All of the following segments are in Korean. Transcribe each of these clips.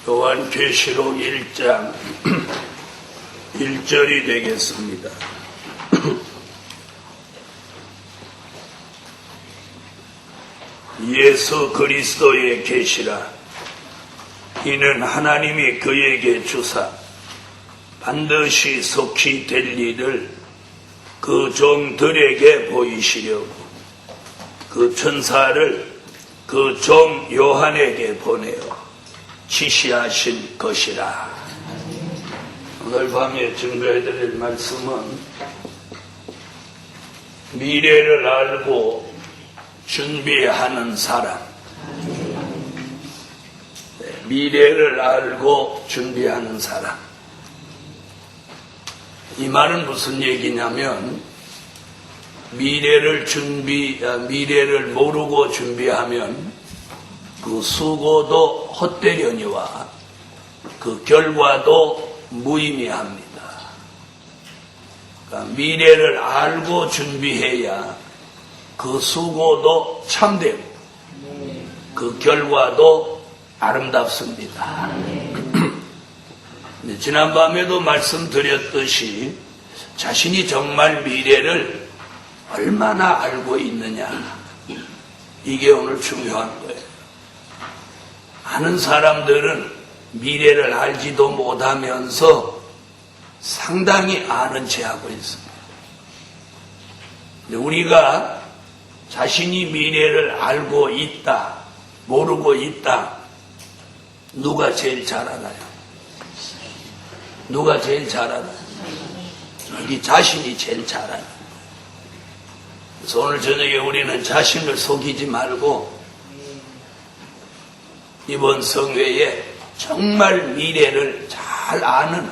요한계시록 1장 1절이 되겠습니다. 예수 그리스도의 계시라. 이는 하나님이 그에게 주사 반드시 속히 될 일을 그 종들에게 보이시려고 그 천사를 그 종 요한에게 보내어 지시하신 것이라. 오늘 밤에 증거해드릴 말씀은 미래를 알고 준비하는 사람. 미래를 알고 준비하는 사람. 이 말은 무슨 얘기냐면 미래를 모르고 준비하면 그 수고도 헛되려니와 그 결과도 무의미합니다. 그러니까 미래를 알고 준비해야 그 수고도 참되고 그 결과도 아름답습니다. 지난밤에도 말씀드렸듯이 자신이 정말 미래를 얼마나 알고 있느냐, 이게 오늘 중요한 거예요. 아는 사람들은 미래를 알지도 못하면서 상당히 아는 체 하고 있습니다. 우리가 자신이 미래를 알고 있다, 모르고 있다, 누가 제일 잘 알아요? 누가 제일 잘 알아요? 자기 자신이 제일 잘 알아요. 그래서 오늘 저녁에 우리는 자신을 속이지 말고 이번 성회에 정말 미래를 잘 아는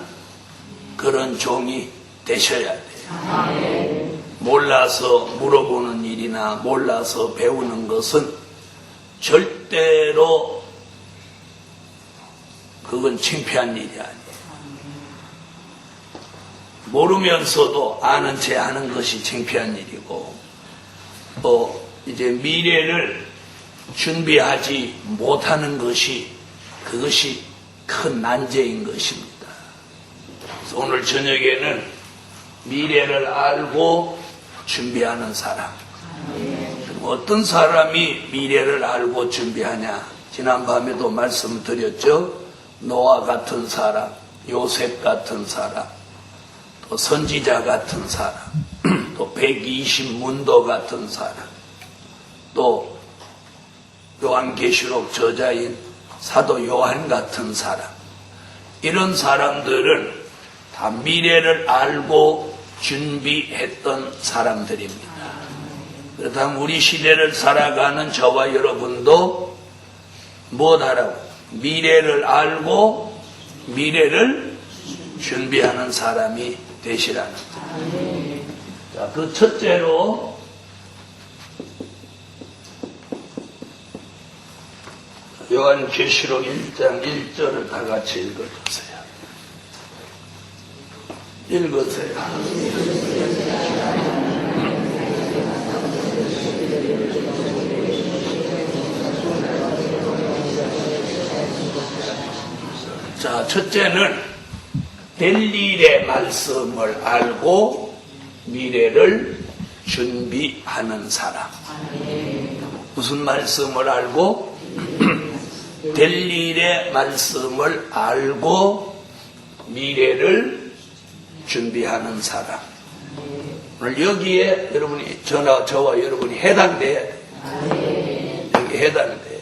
그런 종이 되셔야 돼요. 몰라서 물어보는 일이나 몰라서 배우는 것은 절대로 그건 창피한 일이 아니에요. 모르면서도 아는 체 하는 것이 창피한 일이고, 또 이제 미래를 준비하지 못하는 것이, 그것이 큰 난제인 것입니다. 그래서 오늘 저녁에는 미래를 알고 준비하는 사람. 어떤 사람이 미래를 알고 준비하냐? 지난밤에도 말씀드렸죠. 노아 같은 사람, 요셉 같은 사람, 또 선지자 같은 사람, 또 120문도 같은 사람, 또 요한계시록 저자인 사도 요한 같은 사람, 이런 사람들은 다 미래를 알고 준비했던 사람들입니다. 그렇다면 우리 시대를 살아가는 저와 여러분도 뭐하라고? 미래를 알고 미래를 준비하는 사람이 되시라는 거예요. 자, 그 첫째로 요한계시록 1장 1절을 다 같이 읽어주세요. 읽으세요. 자, 첫째는 될 일의 말씀을 알고 미래를 준비하는 사람. 무슨 말씀을 알고? 될 일의 말씀을 알고 미래를 준비하는 사람. 오늘 여기에 여러분이, 저와 여러분이 해당돼야 돼요. 여기 해당돼요.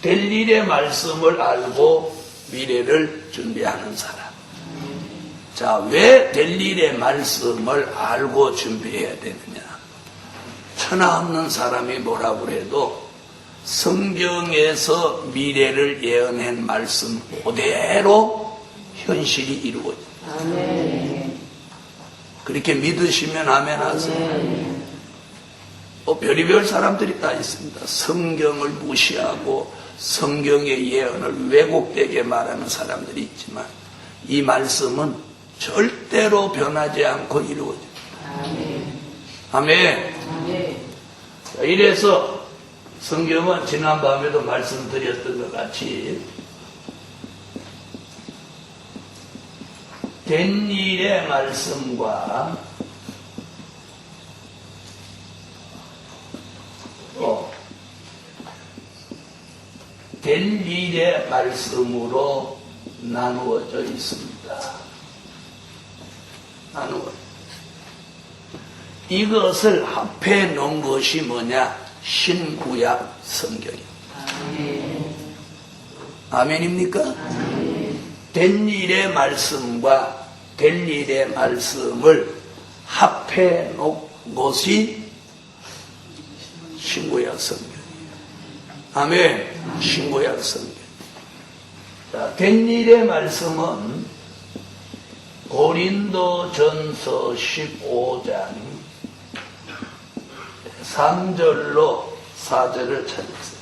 될 일의 말씀을 알고 미래를 준비하는 사람. 자, 왜 될 일의 말씀을 알고 준비해야 되느냐? 천하 없는 사람이 뭐라고 해도 성경에서 미래를 예언한 말씀 그대로 현실이 이루어집니다. 그렇게 믿으시면 아멘 하세요. 별의별 사람들이 다 있습니다. 성경을 무시하고 성경의 예언을 왜곡되게 말하는 사람들이 있지만 이 말씀은 절대로 변하지 않고 이루어집니다. 아멘. 이래서 성경은 지난밤에도 말씀드렸던 것 같이 된 일의 말씀과 된 일의 말씀으로 나누어져 있습니다. 이것을 합해 놓은 것이 뭐냐? 신구약 성경입니다. 아멘입니까? 된 일의 말씀과 될 일의 말씀을 합해 놓은 것이 신구약 성경이에요. 아멘. 신구약 성경. 자, 된 일의 말씀은 고린도전서 15장 3절로 4절을 찾으세요.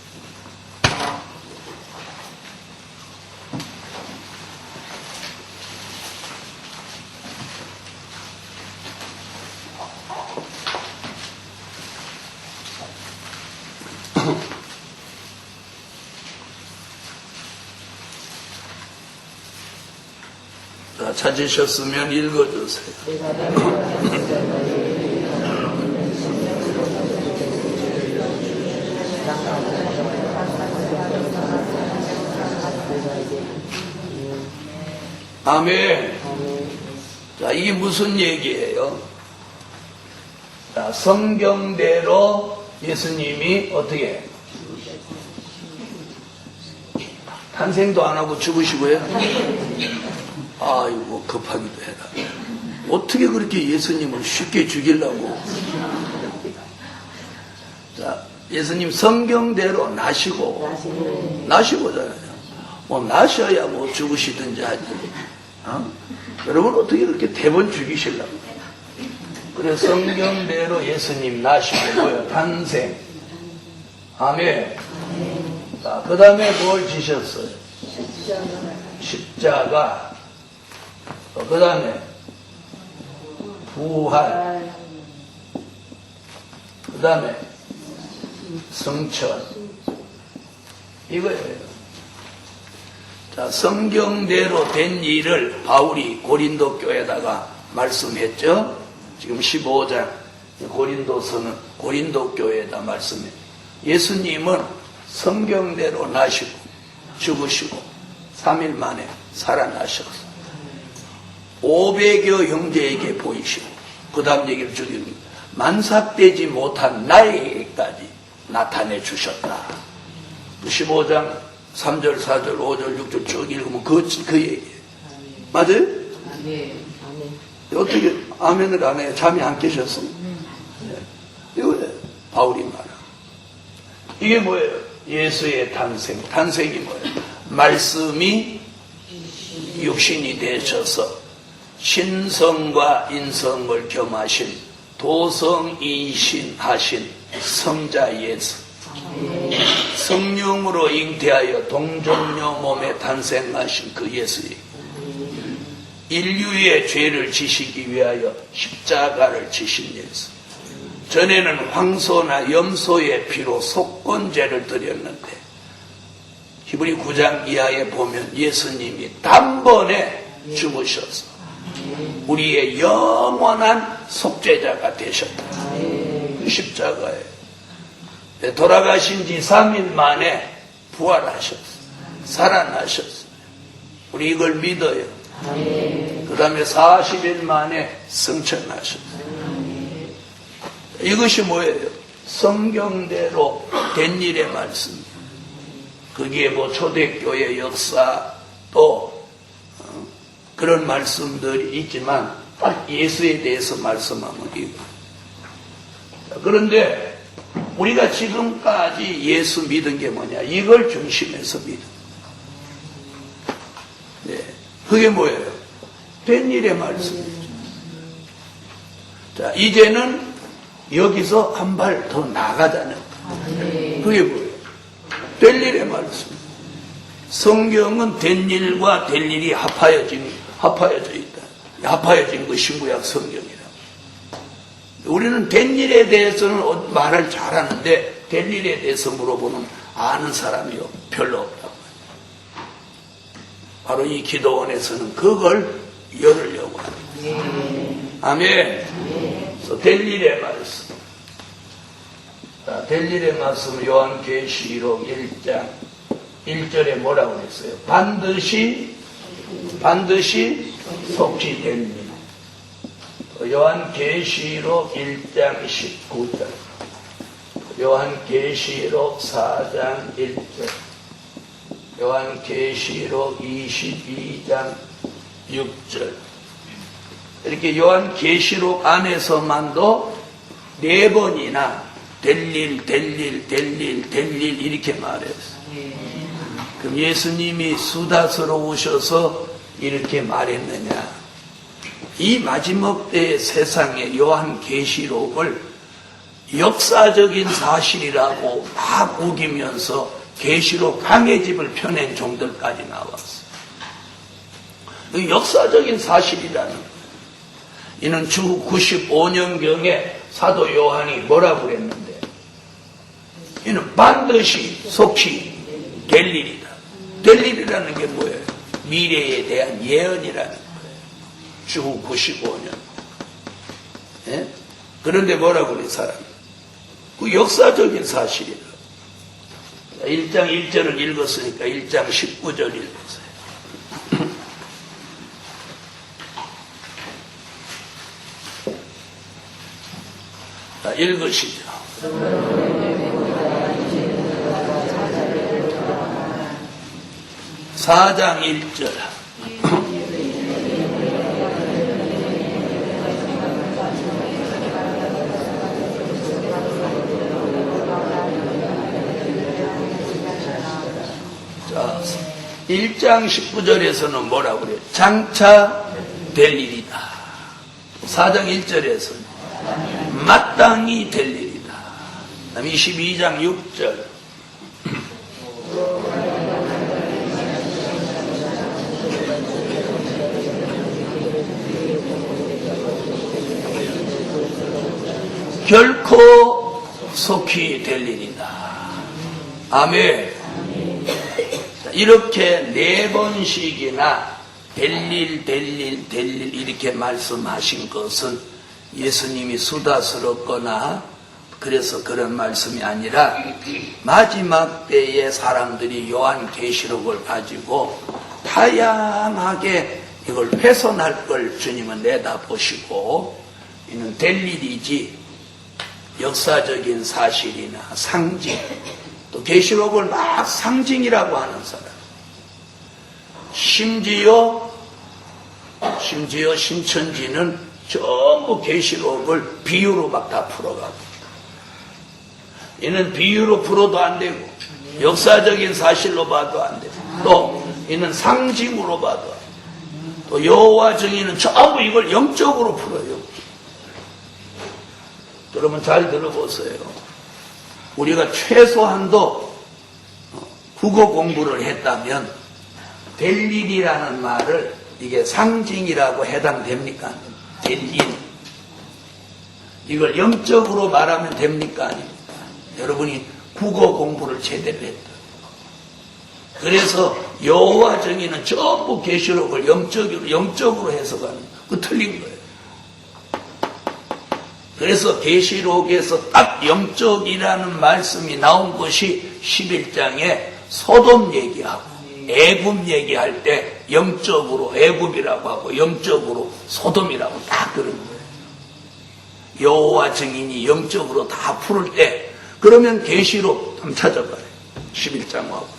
자, 찾으셨으면 읽어주세요. 아멘. 자, 이게 무슨 얘기예요? 자, 성경대로 예수님이 어떻게 탄생도 안 하고 죽으시고요. 아이고, 급하기도 해라. 어떻게 그렇게 예수님을 쉽게 죽이려고. 자, 예수님 성경대로 나시고잖아요. 뭐 나셔야 뭐 죽으시든지 하지. 여러분 어떻게 그렇게 대번 죽이시려고. 그래 성경대로 예수님 나시고요. 탄생. 아멘. 자, 그 다음에 뭘 지셨어요? 십자가. 그 다음에 부활. 그 다음에 성천. 이거예요. 자, 성경대로 된 일을 바울이 고린도 교회에다가 말씀했죠. 지금 15장 고린도서는 고린도 교회에다 말씀해. 예수님은 성경대로 나시고 죽으시고 3일 만에 살아나셨어. 500여 형제에게 보이시고 그 다음 얘기를 주깁니다. 만삭되지 못한 나에게까지 나타내 주셨다. 15장 3절, 4절, 5절, 6절 쭉 읽으면 그 얘기예요. 맞아요? 아멘. 어떻게 아멘을 안 해요? 잠이 안 깨셨어? 이거예요. 바울이 말하. 이게 뭐예요? 예수의 탄생. 탄생이 뭐예요? 말씀이 육신이 되셔서 신성과 인성을 겸하신 도성이신하신 성자 예수. 성령으로 잉태하여 동정녀 몸에 탄생하신 그 예수님. 인류의 죄를 지시기 위하여 십자가를 지신 예수. 전에는 황소나 염소의 피로 속건죄를 드렸는데 히브리 9장 이하에 보면 예수님이 단번에 죽으셔서 우리의 영원한 속죄자가 되셨다. 그 십자가에 돌아가신 지 3일 만에 부활하셨어요. 살아나셨어요. 우리 이걸 믿어요. 그 다음에 40일 만에 승천하셨어요. 이것이 뭐예요? 성경대로 된 일의 말씀. 거기에 뭐 초대교회 역사 또 그런 말씀들이 있지만 딱 예수에 대해서 말씀하면 이거. 그런데 우리가 지금까지 예수 믿은 게 뭐냐? 이걸 중심에서 믿은. 네. 그게 뭐예요? 된 일의 말씀이죠. 자, 이제는 여기서 한 발 더 나가자는 거예요. 그게 뭐예요? 될 일의 말씀. 성경은 된 일과 될 일이 합하여져 있다. 합하여진 거 신구약 성경이라. 우리는 된 일에 대해서는 말을 잘하는데 될 일에 대해서 물어보는 아는 사람이 별로 없다고. 바로 이 기도원에서는 그걸 열으려고 합니다. 아멘. 그래서 될 일의 말씀. 될 일의 말씀 요한계시록 1장 1절에 뭐라고 했어요? 반드시 속히 될 일. 요한계시록 1장 19절, 요한계시록 4장 1절, 요한계시록 22장 6절. 이렇게 요한계시록 안에서만도 4번이나 될 일 이렇게 말했어요. 그럼 예수님이 수다스러우셔서 이렇게 말했느냐? 이 마지막 때의 세상에 요한계시록을 역사적인 사실이라고 막 우기면서 계시록 강해집을 펴낸 종들까지 나왔어요. 역사적인 사실이라는 거예요. 이는 주 95년경에 사도 요한이 뭐라고 그랬는데, 이는 반드시 속히 될 일이다. 될 일이라는 게 뭐예요? 미래에 대한 예언이라는 거예요. 주 95년. 예? 그런데 뭐라고 그래, 사람이? 그 역사적인 사실이라. 1장 1절을 읽었으니까 1장 19절 읽으세요. 자, 읽으시죠. 4장 1절. 자, 1장 19절에서는 뭐라고 그래요? 장차 될 일이다. 4장 1절에서는 마땅히 될 일이다. 22장 6절. 결코 속히 될 일이다. 아멘. 이렇게 4번씩이나 될 일 이렇게 말씀하신 것은 예수님이 수다스럽거나 그래서 그런 말씀이 아니라 마지막 때의 사람들이 요한계시록을 가지고 다양하게 이걸 훼손할 걸 주님은 내다보시고, 이는 될 일이지 역사적인 사실이나 상징, 또 계시록을 막 상징이라고 하는 사람, 심지어 신천지는 전부 계시록을 비유로 막 다 풀어가고, 이는 비유로 풀어도 안 되고 역사적인 사실로 봐도 안 되고, 또 이는 상징으로 봐도 안 되고, 또 여호와 증인은 전부 이걸 영적으로 풀어요. 여러분 잘 들어보세요. 우리가 최소한도 국어 공부를 했다면 될 일이라는 말을 이게 상징이라고 해당됩니까? 될 일. 이걸 영적으로 말하면 됩니까? 아닙니까? 여러분이 국어 공부를 제대로 했다. 그래서 여호와 증인은 전부 계시록을 영적으로 해석하는 거예요. 그 틀린 거예요. 그래서 계시록에서 딱 영적이라는 말씀이 나온 것이 11장에 소돔 얘기하고 애굽 얘기할 때 영적으로 애굽이라고 하고 영적으로 소돔이라고 딱 그런 거예요. 여호와 증인이 영적으로 다 풀을 때, 그러면 계시록 한번 찾아봐요. 11장 하고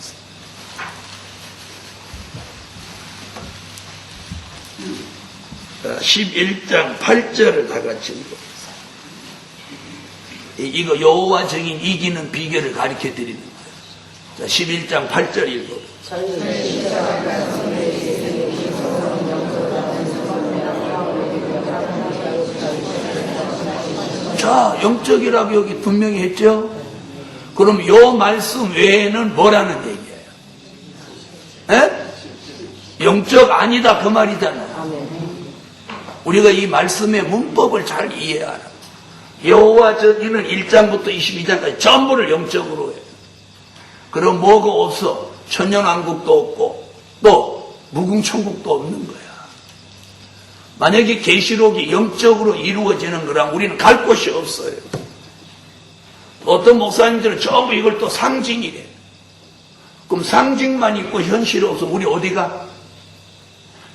11장 8절을 다 같이 읽어보세요. 이거 여호와 증인 이기는 비결을 가르쳐 드리는 거예요. 자, 11장 8절 읽어보세요. 자, 영적이라고 여기 분명히 했죠? 그럼 요 말씀 외에는 뭐라는 얘기예요? 에? 영적 아니다 그 말이잖아요. 우리가 이 말씀의 문법을 잘 이해하라. 여호와 증인은 1장부터 22장까지 전부를 영적으로 해요. 그럼 뭐가 없어? 천년왕국도 없고 또 무궁천국도 없는 거야. 만약에 계시록이 영적으로 이루어지는 거랑 우리는 갈 곳이 없어요. 어떤 목사님들은 전부 이걸 또 상징이래. 그럼 상징만 있고 현실이 없어 우리 어디가?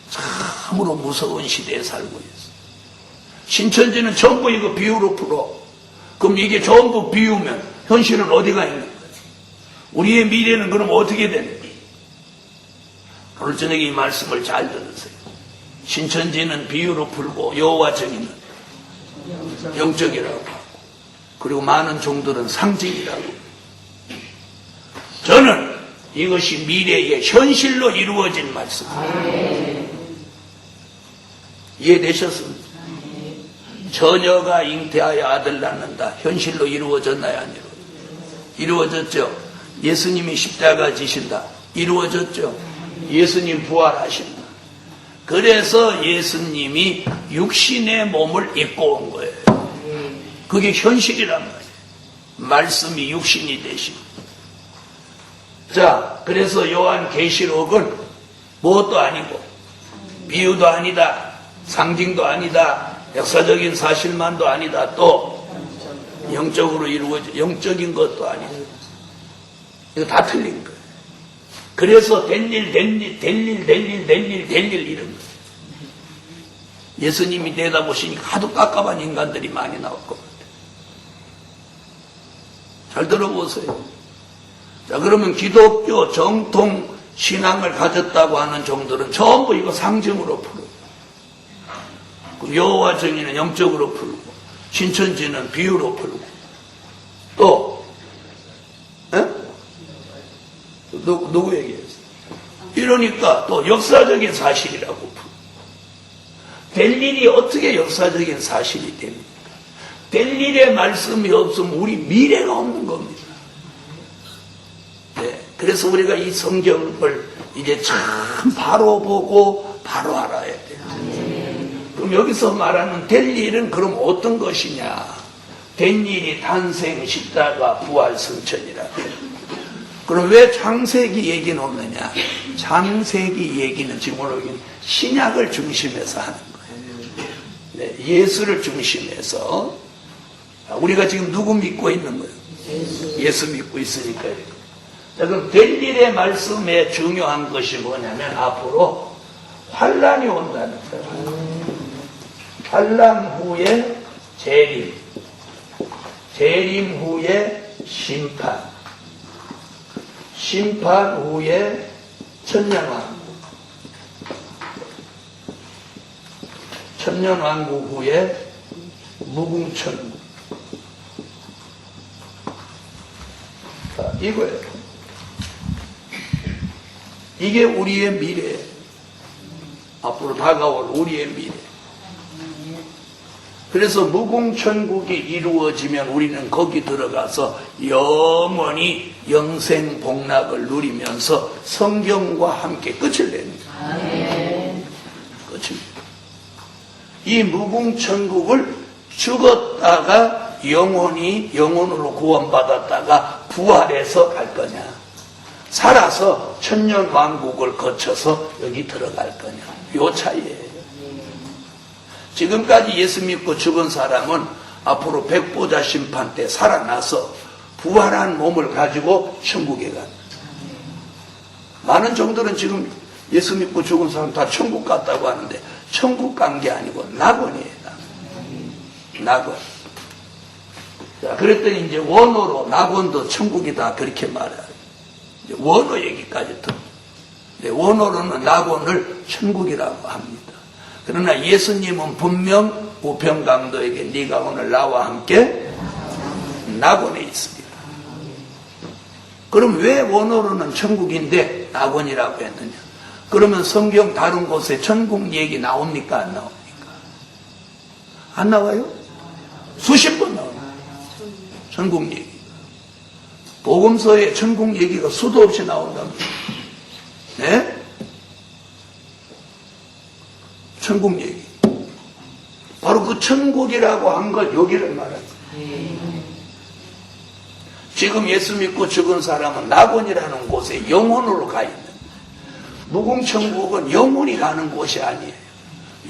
참으로 무서운 시대에 살고 있어. 신천지는 전부 이거 비유로 풀어. 그럼 이게 전부 비유면 현실은 어디가 있는 거야? 우리의 미래는 그럼 어떻게 되는 거야? 오늘 저녁에 이 말씀을 잘 들으세요. 신천지는 비유로 풀고 여호와 정의는 영적이라고 하고, 그리고 많은 종들은 상징이라고. 저는 이것이 미래의 현실로 이루어진 말씀입니다. 이해되셨습니까? 처녀가 잉태하여 아들 낳는다. 현실로 이루어졌나요? 안 이루어졌죠? 예수님이 십자가 지신다. 이루어졌죠? 예수님 부활하신다. 그래서 예수님이 육신의 몸을 입고 온 거예요. 그게 현실이란 말이에요. 말씀이 육신이 되신. 자, 그래서 요한계시록은 무엇도 아니고 비유도 아니다, 상징도 아니다, 역사적인 사실만도 아니다, 또 영적으로 이루어진 영적인 것도 아니다. 이거 다 틀린 거예요. 그래서 될 일 이런 거예요. 예수님이 내다보시니까 하도 깝깝한 인간들이 많이 나올 것 같아요. 잘 들어보세요. 자, 그러면 기독교 정통 신앙을 가졌다고 하는 종들은 전부 이거 상징으로 풀어요. 여호와 정의는 영적으로 풀고, 신천지는 비유로 풀고, 또 누구 얘기했어요? 이러니까 또 역사적인 사실이라고 풀고. 될 일이 어떻게 역사적인 사실이 됩니까? 될 일의 말씀이 없으면 우리 미래가 없는 겁니다. 네, 그래서 우리가 이 성경을 이제 참 바로 보고 바로 알아야 돼요. 그럼 여기서 말하는 될 일은 그럼 어떤 것이냐? 된 일이 탄생, 십자가, 부활, 승천이라. 그럼 왜 창세기 얘기는 없느냐? 창세기 얘기는 지금 오늘 신약을 중심해서 하는 거예요. 네, 예수를 중심해서. 우리가 지금 누구 믿고 있는 거예요? 예수 믿고 있으니까요. 자, 그럼 될 일의 말씀에 중요한 것이 뭐냐면 앞으로 환란이 온다는 거예요. 환란 후에 재림, 재림 후에 심판, 심판 후에 천년왕국, 천년왕국 후에 무궁천국. 자, 이거예요. 이게 우리의 미래예요. 앞으로 다가올 우리의 미래. 그래서 무궁천국이 이루어지면 우리는 거기 들어가서 영원히 영생복락을 누리면서 성경과 함께 끝을 냅니다. 끝입니다. 이 무궁천국을 죽었다가 영혼으로 구원받았다가 부활해서 갈 거냐, 살아서 천년왕국을 거쳐서 여기 들어갈 거냐, 요 차이예요. 지금까지 예수 믿고 죽은 사람은 앞으로 백보자 심판 때 살아나서 부활한 몸을 가지고 천국에 갑니다. 많은 종들은 지금 예수 믿고 죽은 사람 다 천국 갔다고 하는데 천국 간 게 아니고 낙원이에요. 낙원. 자, 그랬더니 이제 원어로 낙원도 천국이다 그렇게 말해요. 이제 원어 얘기까지 듣고. 원어로는 낙원을 천국이라고 합니다. 그러나 예수님은 분명 우평강도에게 네가 오늘 나와 함께 낙원에 있습니다. 그럼 왜 원어로는 천국인데 낙원이라고 했느냐? 그러면 성경 다른 곳에 천국 얘기 나옵니까? 안 나옵니까? 안 나와요? 수십 번 나옵니다. 천국 얘기. 복음서에 천국 얘기가 수도 없이 나온답니다. 네? 천국 얘기. 바로 그 천국이라고 한 걸 여기를 말합니다. 지금 예수 믿고 죽은 사람은 낙원이라는 곳에 영혼으로 가 있는. 무궁천국은 영혼이 가는 곳이 아니에요.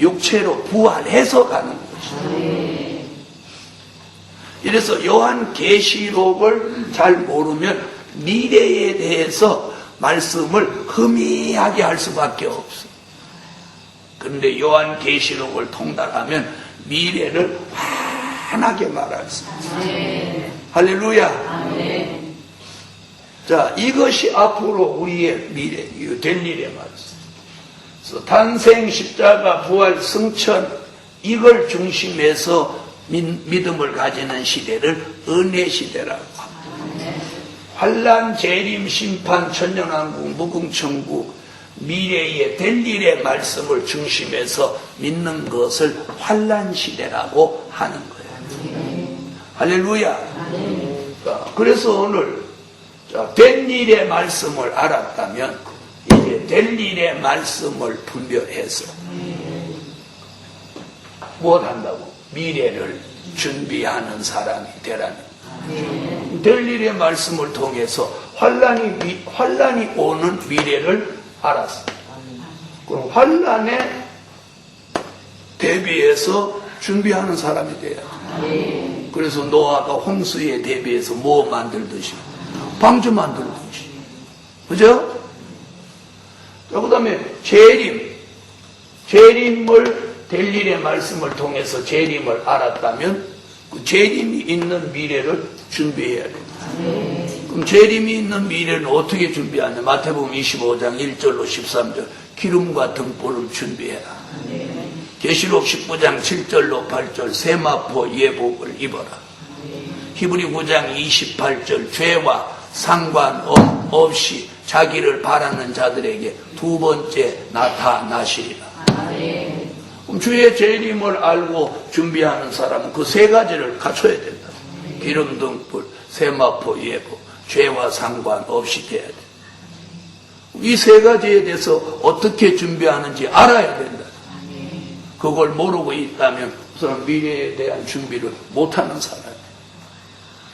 육체로 부활해서 가는 것이죠. 이래서 요한계시록을 잘 모르면 미래에 대해서 말씀을 흐미하게 할 수밖에 없어. 그런데 요한계시록을 통달하면 미래를 환하게 말할 수 있어요. 할렐루야. 자, 이것이 앞으로 우리의 미래, 될 일의 말씀. 그래서 탄생, 십자가, 부활, 승천, 이걸 중심해서 믿음을 가지는 시대를 은혜 시대라고 합니다. 환난, 재림, 심판, 천년왕국, 무궁천국, 미래의 될 일의 말씀을 중심해서 믿는 것을 환난 시대라고 하는 거예요. 할렐루야. 그래서 오늘 될 일의 말씀을 알았다면 이제 될 일의 말씀을 분별해서 무엇한다고? 미래를 준비하는 사람이 되라는 거예요. 될 일의 말씀을 통해서 환난이 오는 미래를 알았어. 그럼 환난에 대비해서 준비하는 사람이 돼야 돼. 그래서 노아가 홍수에 대비해서 뭐 만들듯이 방주 만들듯이, 그죠? 그 다음에 재림을 될 일의 말씀을 통해서 재림을 알았다면 그 재림이 있는 미래를 준비해야 됩니다. 그럼 재림이 있는 미래는 어떻게 준비하냐? 마태복음 25장 1절로 13절 기름과 등불을 준비해라. 계시록 19장 7절로 8절 세마포 예복을 입어라. 히브리 9장 28절 죄와 상관없이 자기를 바라는 자들에게 두 번째 나타나시리라. 그럼 주의 재림을 알고 준비하는 사람은 그 세 가지를 갖춰야 된다. 기름, 등불, 세마포, 예복, 죄와 상관없이 돼야 돼. 이 세 가지에 대해서 어떻게 준비하는지 알아야 된다. 그걸 모르고 있다면 우선 미래에 대한 준비를 못하는 사람이에요.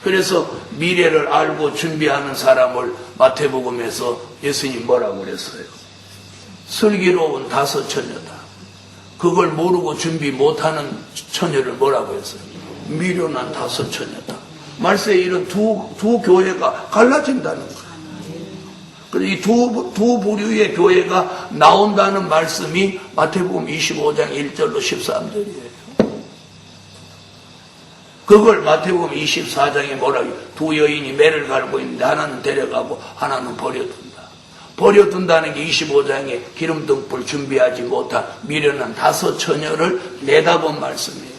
그래서 미래를 알고 준비하는 사람을 마태복음에서 예수님 뭐라고 그랬어요? 슬기로운 다섯 처녀다. 그걸 모르고 준비 못하는 처녀를 뭐라고 했어요? 미련한 다섯 처녀다. 말세에 이런 두 교회가 갈라진다는 거예요. 그래서 이 두 부류의 교회가 나온다는 말씀이 마태복음 25장 1절로 13절이에요. 그걸 마태복음 24장에 뭐라고 해요? 두 여인이 매를 갈고 있는데 하나는 데려가고 하나는 버려둔다. 버려둔다는 게 25장에 기름등불 준비하지 못한 미련한 다섯 처녀를 내다본 말씀이에요.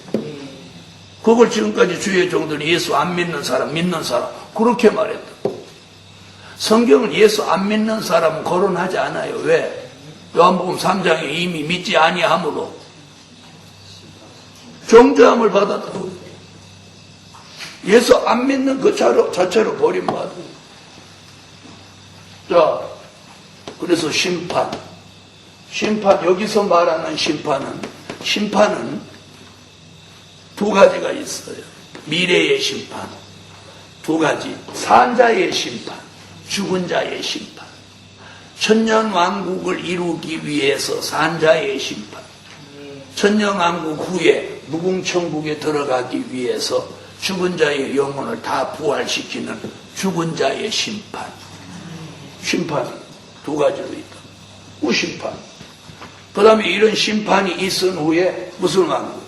그걸 지금까지 주의 종들이 예수 안 믿는 사람, 믿는 사람 그렇게 말했다. 성경은 예수 안 믿는 사람은 거론하지 않아요. 왜? 요한복음 3장에 이미 믿지 아니함으로 정죄함을 받았다고. 예수 안 믿는 그 자체로 버림받아. 자, 그래서 심판, 여기서 말하는 심판은 두 가지가 있어요. 미래의 심판, 두 가지. 산자의 심판, 죽은 자의 심판. 천년왕국을 이루기 위해서 산자의 심판, 천년왕국 후에 무궁천국에 들어가기 위해서 죽은 자의 영혼을 다 부활시키는 죽은 자의 심판. 심판이 두 가지로 있다. 우심판. 그 다음에 이런 심판이 있은 후에 무슨 왕국?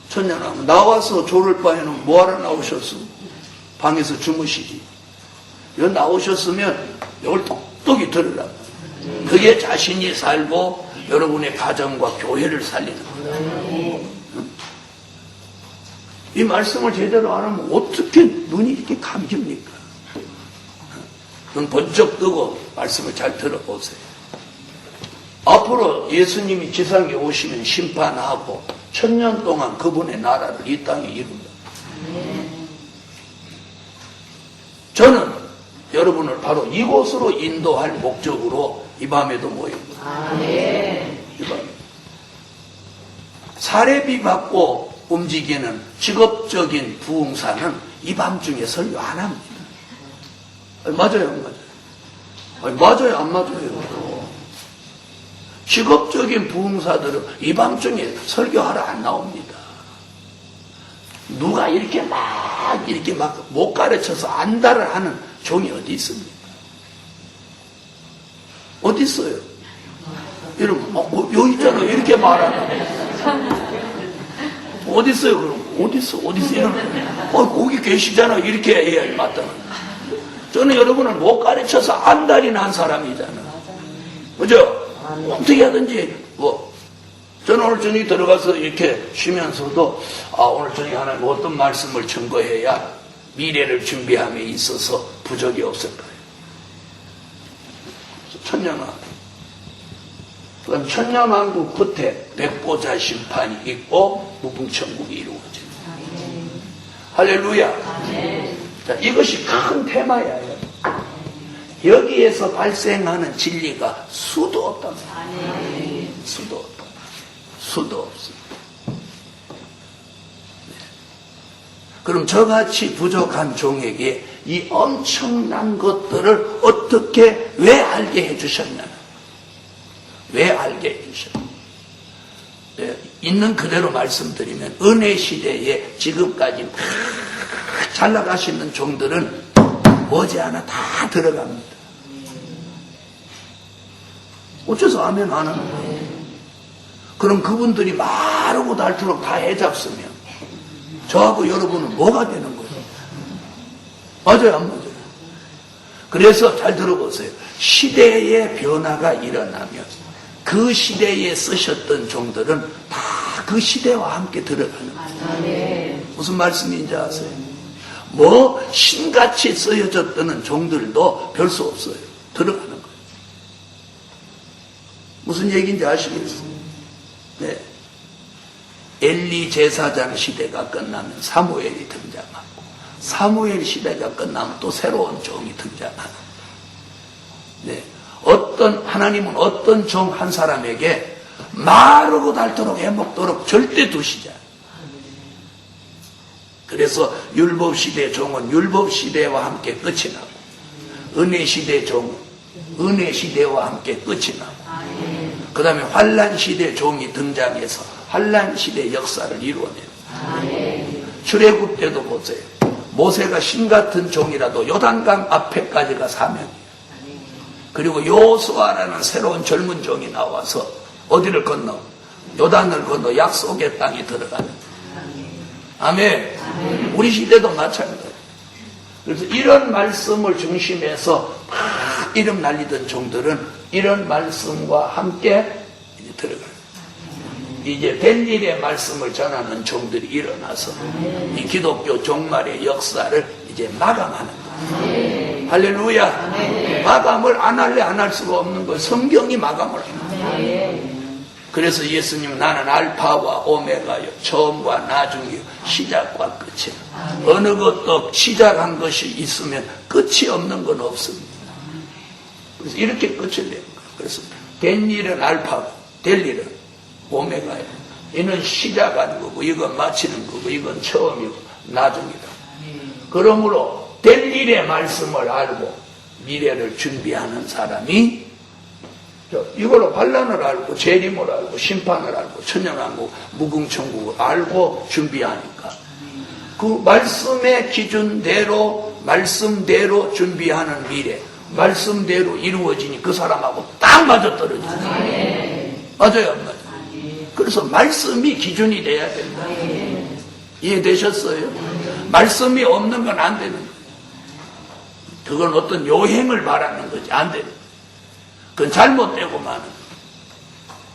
천년왕국. 나와서 졸을 바에는 뭐하러 나오셨어? 방에서 주무시지. 여기 나오셨으면 이걸 똑똑히 들으라고. 그게 자신이 살고 여러분의 가정과 교회를 살리는 거다. 이 말씀을 제대로 안 하면 어떻게 눈이 이렇게 감깁니까? 눈 번쩍 뜨고 말씀을 잘 들어보세요. 앞으로 예수님이 지상에 오시면 심판하고 천년 동안 그분의 나라를 이 땅에 이룬다. 저는 여러분을 바로 이곳으로 인도할 목적으로 이 밤에도 모입니다. 이 밤에. 사례비 받고 움직이는 직업적인 부흥사는 이 밤중에 설교 안 합니다. 맞아요, 안 맞아요? 맞아요, 안 맞아요? 직업적인 부흥사들은 이 밤중에 설교하러 안 나옵니다. 누가 이렇게 막 못 가르쳐서 안다를 하는 종이 어디 있습니까? 어디 있어요? 여러분, 여기 있잖아. 이렇게 말하는. 어디 있어요, 그럼? 어디 있어? 이런. 거기 계시잖아. 이렇게 해야 맞다는. 저는 여러분을 못 가르쳐서 안달이 난 사람이잖아. 그죠? 어떻게 하든지, 저는 오늘 저녁에 들어가서 이렇게 쉬면서도, 오늘 저녁에 하나님 어떤 말씀을 증거해야 미래를 준비함에 있어서 부족이 없을까요? 천년왕. 그럼 천년왕국 끝에 백보자 심판이 있고 무궁천국이 이루어집니다. 할렐루야. 자, 이것이 큰 테마야. 여기에서 발생하는 진리가 수도 없답니다. 수도 없다. 수도 없습니다. 그럼 저같이 부족한 종에게 이 엄청난 것들을 어떻게, 왜 알게 해주셨냐? 왜 알게 해주셨냐? 네, 있는 그대로 말씀드리면 은혜 시대에 지금까지 잘 나가시는 종들은 머지않아 다 들어갑니다. 어째서 아멘 안 하는 거예요? 그럼 그분들이 마르고 닳도록 다 해잡으면 저하고 여러분은 뭐가 되는 거예요? 맞아요, 안 맞아요? 그래서 잘 들어보세요. 시대의 변화가 일어나면 그 시대에 쓰셨던 종들은 다 그 시대와 함께 들어가는 거예요. 무슨 말씀인지 아세요? 신같이 쓰여졌던 종들도 별 수 없어요. 들어가는 거예요. 무슨 얘기인지 아시겠어요? 네. 엘리 제사장 시대가 끝나면 사무엘이 등장하고, 사무엘 시대가 끝나면 또 새로운 종이 등장하는. 네. 하나님은 어떤 종 한 사람에게 마르고 닳도록 해먹도록 절대 두시지 않아요. 그래서 율법시대 종은 율법시대와 함께 끝이 나고, 은혜시대 종은 은혜시대와 함께 끝이 나고, 그 다음에 환란시대 종이 등장해서 환란시대 역사를 이루어내요. 출애굽 때도 보세요. 모세가 신같은 종이라도 요단강 앞에까지가 사명이에요. 그리고 요수아라는 새로운 젊은 종이 나와서 어디를 건너? 요단을 건너 약속의 땅에 들어가는. 아멘. 우리 시대도 마찬가지예요. 그래서 이런 말씀을 중심해서 막 이름 날리던 종들은 이런 말씀과 함께 이제 들어가요. 이제 된 일의 말씀을 전하는 종들이 일어나서 이 기독교 종말의 역사를 이제 마감하는 거예요. 할렐루야. 마감을 안 할래 안 할 수가 없는 거예요. 성경이 마감을 하는 거예요. 그래서 예수님, 나는 알파와 오메가요, 처음과 나중이요, 시작과 끝이요. 어느 것도 시작한 것이 있으면 끝이 없는 건 없습니다. 그래서 이렇게 끝을 내는 거예요. 그래서 된 일은 알파고 될 일은 오메가예요. 이는 시작한 거고 이건 마치는 거고 이건 처음이고 나중이다. 그러므로 될 일의 말씀을 알고 미래를 준비하는 사람이 이걸로 환란을 알고 재림을 알고 심판을 알고 천년왕국 무궁천국을 알고 준비하니까 그 말씀의 기준대로 말씀대로 준비하는 미래, 말씀대로 이루어지니 그 사람하고 딱 맞아떨어지죠. 맞아요, 안 맞아요? 그래서 말씀이 기준이 돼야 된다. 이해되셨어요? 말씀이 없는 건 안 되는 거예요. 그건 어떤 요행을 말하는 거지, 안 되는 거예요. 그건 잘못되고 마는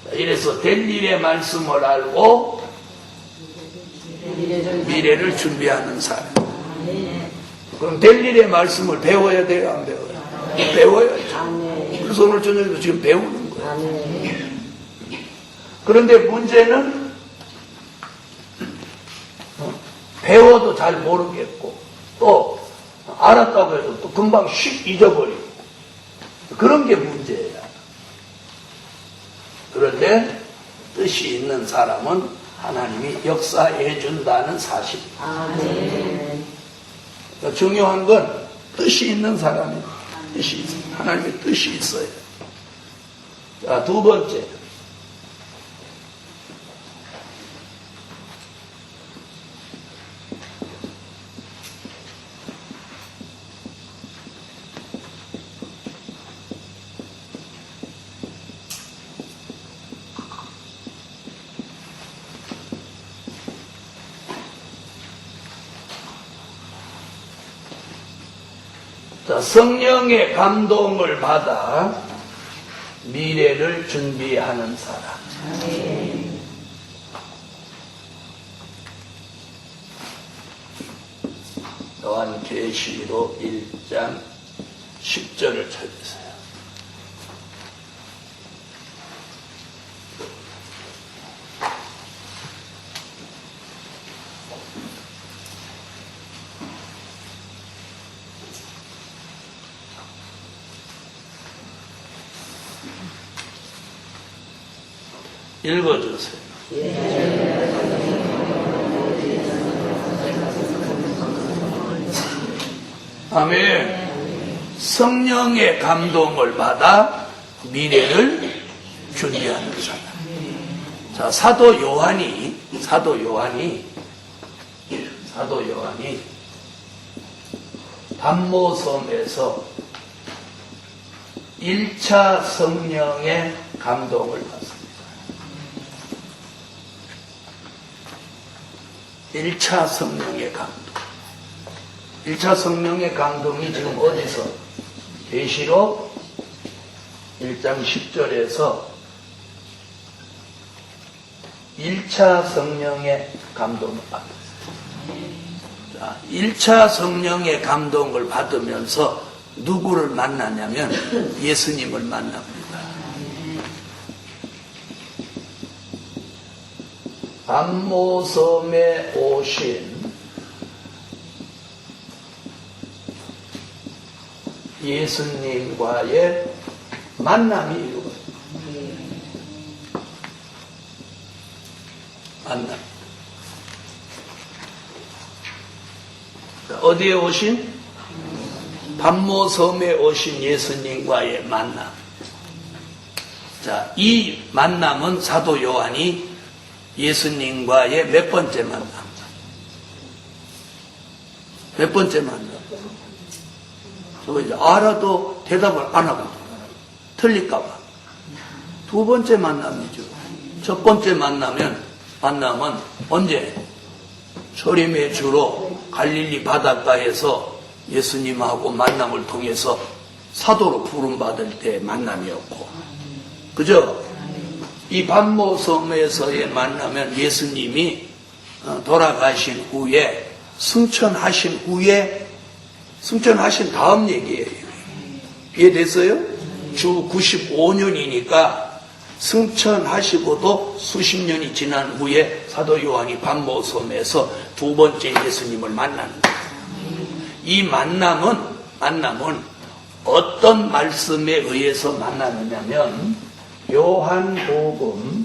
거예요. 이래서 될 일의 말씀을 알고 미래를 준비하는 사람. 그럼 될 일의 말씀을 배워야 돼요, 안 배워요? 배워야죠. 그래서 오늘 저녁에도 지금 배우는 거예요. 그런데 문제는 배워도 잘 모르겠고 또 알았다고 해도 또 금방 휙 잊어버리고 그런 게 문제예요. 그런데 뜻이 있는 사람은 하나님이 역사해 준다는 사실. 중요한 건 뜻이 있는 사람이 뜻이 있어요. 하나님의 뜻이 있어요. 자, 두 번째. 자, 성령의 감동을 받아 미래를 준비하는 사람. 요한계시록 1장 10절을 찾으세요. 읽어주세요. 아멘. 성령의 감동을 받아 미래를 준비하는 사람. 자, 사도 요한이 pat모섬에서 1차 성령의 감동을 받습니다. 1차 성령의 감동. 1차 성령의 감동이 지금 어디서? 계시록 1장 10절에서 1차 성령의 감동을 받았어요. 자, 1차 성령의 감동을 받으면서 누구를 만나냐면 예수님을 만납니다. pat모섬에 오신 예수님과의 만남이 이루어집니다. 만남. 어디에 오신? pat모섬에 오신 예수님과의 만남. 자, 이 만남은 사도 요한이 예수님과의 몇 번째 만남? 몇 번째 만남? 저거 이제 알아도 대답을 안 하고 틀릴까봐. 두 번째 만남이죠. 첫 번째 만남은 언제? 초림의 주로 갈릴리 바닷가에서 예수님하고 만남을 통해서 사도로 부름받을 때 만남이었고, 그죠? 이 pat모섬에서의 만나면 예수님이 돌아가신 후에 승천하신 다음 얘기예요. 이해됐어요? 주 95년이니까 승천하시고도 수십 년이 지난 후에 사도 요한이 pat모섬에서 두 번째 예수님을 만나는 거예요. 이 만남은 어떤 말씀에 의해서 만나느냐면 요한복음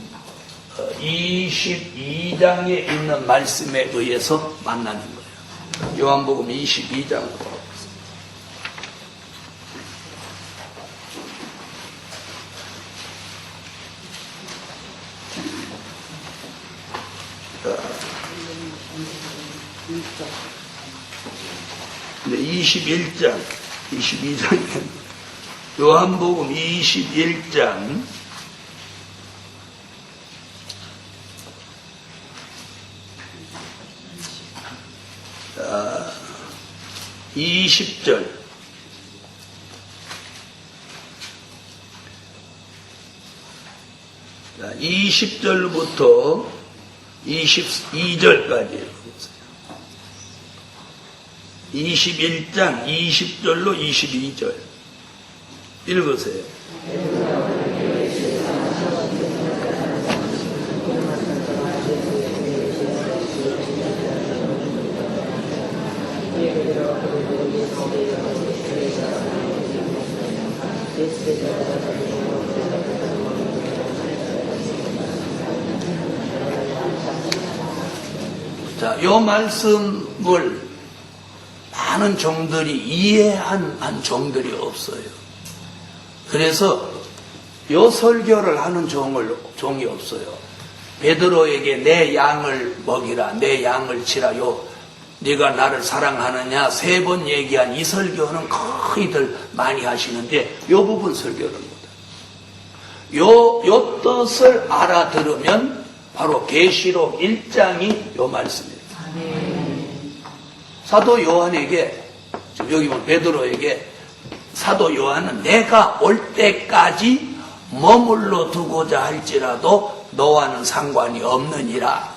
22장에 있는 말씀에 의해서 만나는 거예요. 요한복음 22장으로. 근데 21장, 22장에 요한복음 21장 20절. 20절부터 22절까지 21장 20절로 22절 읽으세요. 자, 요 말씀을 많은 종들이 이해한 종들이 없어요. 그래서 요 설교를 하는 종이 없어요. 베드로에게 내 양을 먹이라, 내 양을 치라, 네가 나를 사랑하느냐 3번 얘기한 이 설교는 거의들 많이 하시는데 요 부분 설교를 못해요. 요 뜻을 알아들으면 바로 계시록 1장이 요 말씀입니다. 사도 요한에게, 여기 보면 베드로에게 사도 요한은 내가 올 때까지 머물러 두고자 할지라도 너와는 상관이 없느니라.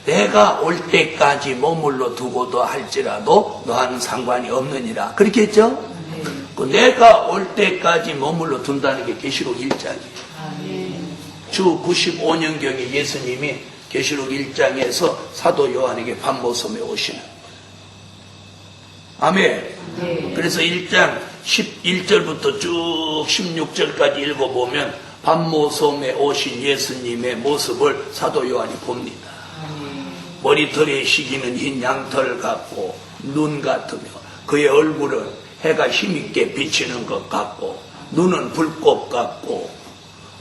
내가 올 때까지 머물러 두고도 할지라도 너와는 상관이 없느니라. 그렇게 했죠? 그 내가 올 때까지 머물러 둔다는 게 계시록 1장이에요. 주 95년경에 예수님이 계시록 1장에서 사도 요한에게 반모섬에 오시는 거예요. 아멘. 그래서 1장 11절부터 쭉 16절까지 읽어보면 반모섬에 오신 예수님의 모습을 사도 요한이 봅니다. 머리털에 시기는 흰 양털 같고 눈 같으며 그의 얼굴은 해가 힘있게 비치는 것 같고 눈은 불꽃 같고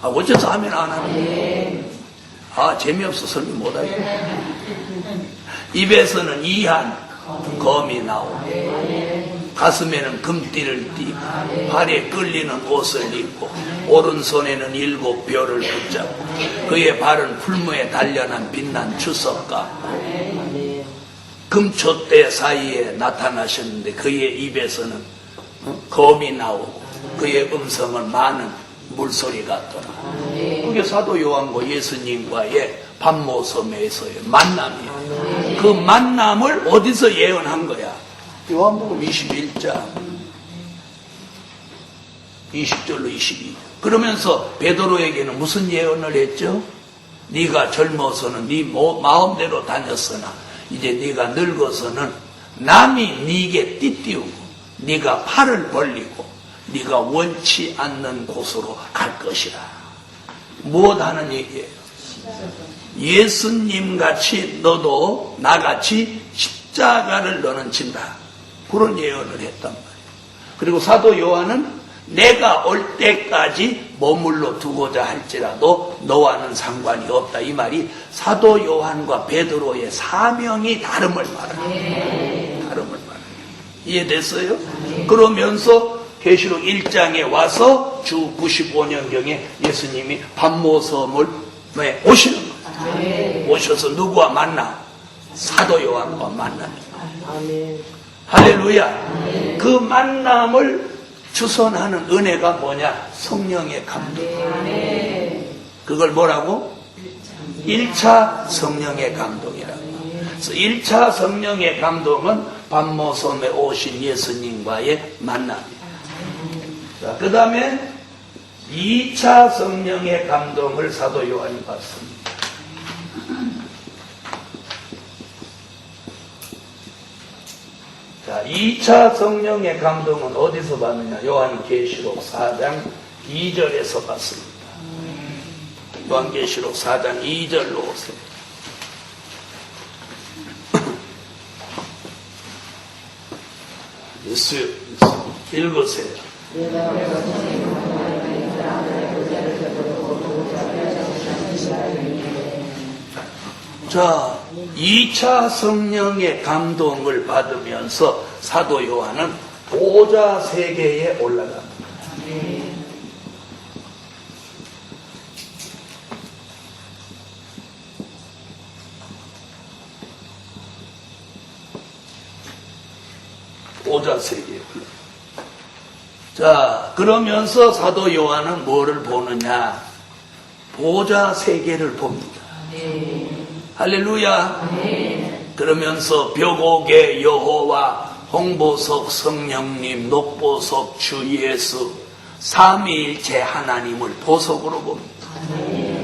어째서 아멘 안 하는 거예요? 재미없어 설명 못하겠네. 입에서는 이한 검이 나오고 가슴에는 금띠를 띠고 발에 끌리는 옷을 입고 오른손에는 7별을 붙잡고 그의 발은 풀무에 단련한 빛난 주석 같고 금초대 사이에 나타나셨는데 그의 입에서는 검이 나오고 그의 음성은 많은 물소리 같더라. 그게 사도 요한과 예수님과의 반모섬에서의 만남이에요. 그 만남을 어디서 예언한 거야? 요한복음 21장 20절로 22절. 그러면서 베드로에게는 무슨 예언을 했죠? 네가 젊어서는 네 마음대로 다녔으나 이제 네가 늙어서는 남이 네게 띠띠우고 네가 팔을 벌리고 네가 원치 않는 곳으로 갈 것이라. 무엇하는 얘기예요? 예수님같이 너도 나같이 십자가를 너는 진다. 그런 예언을 했단 말이에요. 그리고 사도 요한은 내가 올 때까지 머물러 두고자 할지라도 너와는 상관이 없다. 이 말이 사도 요한과 베드로의 사명이 다름을 말합니다. 다름을 말합니다. 이해됐어요? 그러면서 계시록 1장에 와서 주 95년경에 예수님이 반모섬을 오시는 거예요. 오셔서 누구와 만나? 사도 요한과 만납니다. 할렐루야. 그 만남을 주선하는 은혜가 뭐냐? 성령의 감동. 그걸 뭐라고? 1차 성령의 감동이라고. 그래서 1차 성령의 감동은 반모섬에 오신 예수님과의 만남입니다. 자, 그 다음에 2차 성령의 감동을 사도 요한이 받습니다. 자, 2차 성령의 감동은 어디서 받느냐? 요한계시록 4장 2절에서 받습니다. 요한계시록 4장 2절로 오세요. 읽으세요. 자, 2차 성령의 감동을 받으면서 사도 요한은 보좌 세계에 올라갑니다. 보좌 세계에 올라갑니다. 자, 그러면서 사도 요한은 뭐를 보느냐? 보좌 세계를 봅니다. 할렐루야. 그러면서 벽옥의 여호와, 홍보석 성령님, 녹보석 주 예수, 삼위일체 하나님을 보석으로 봅니다.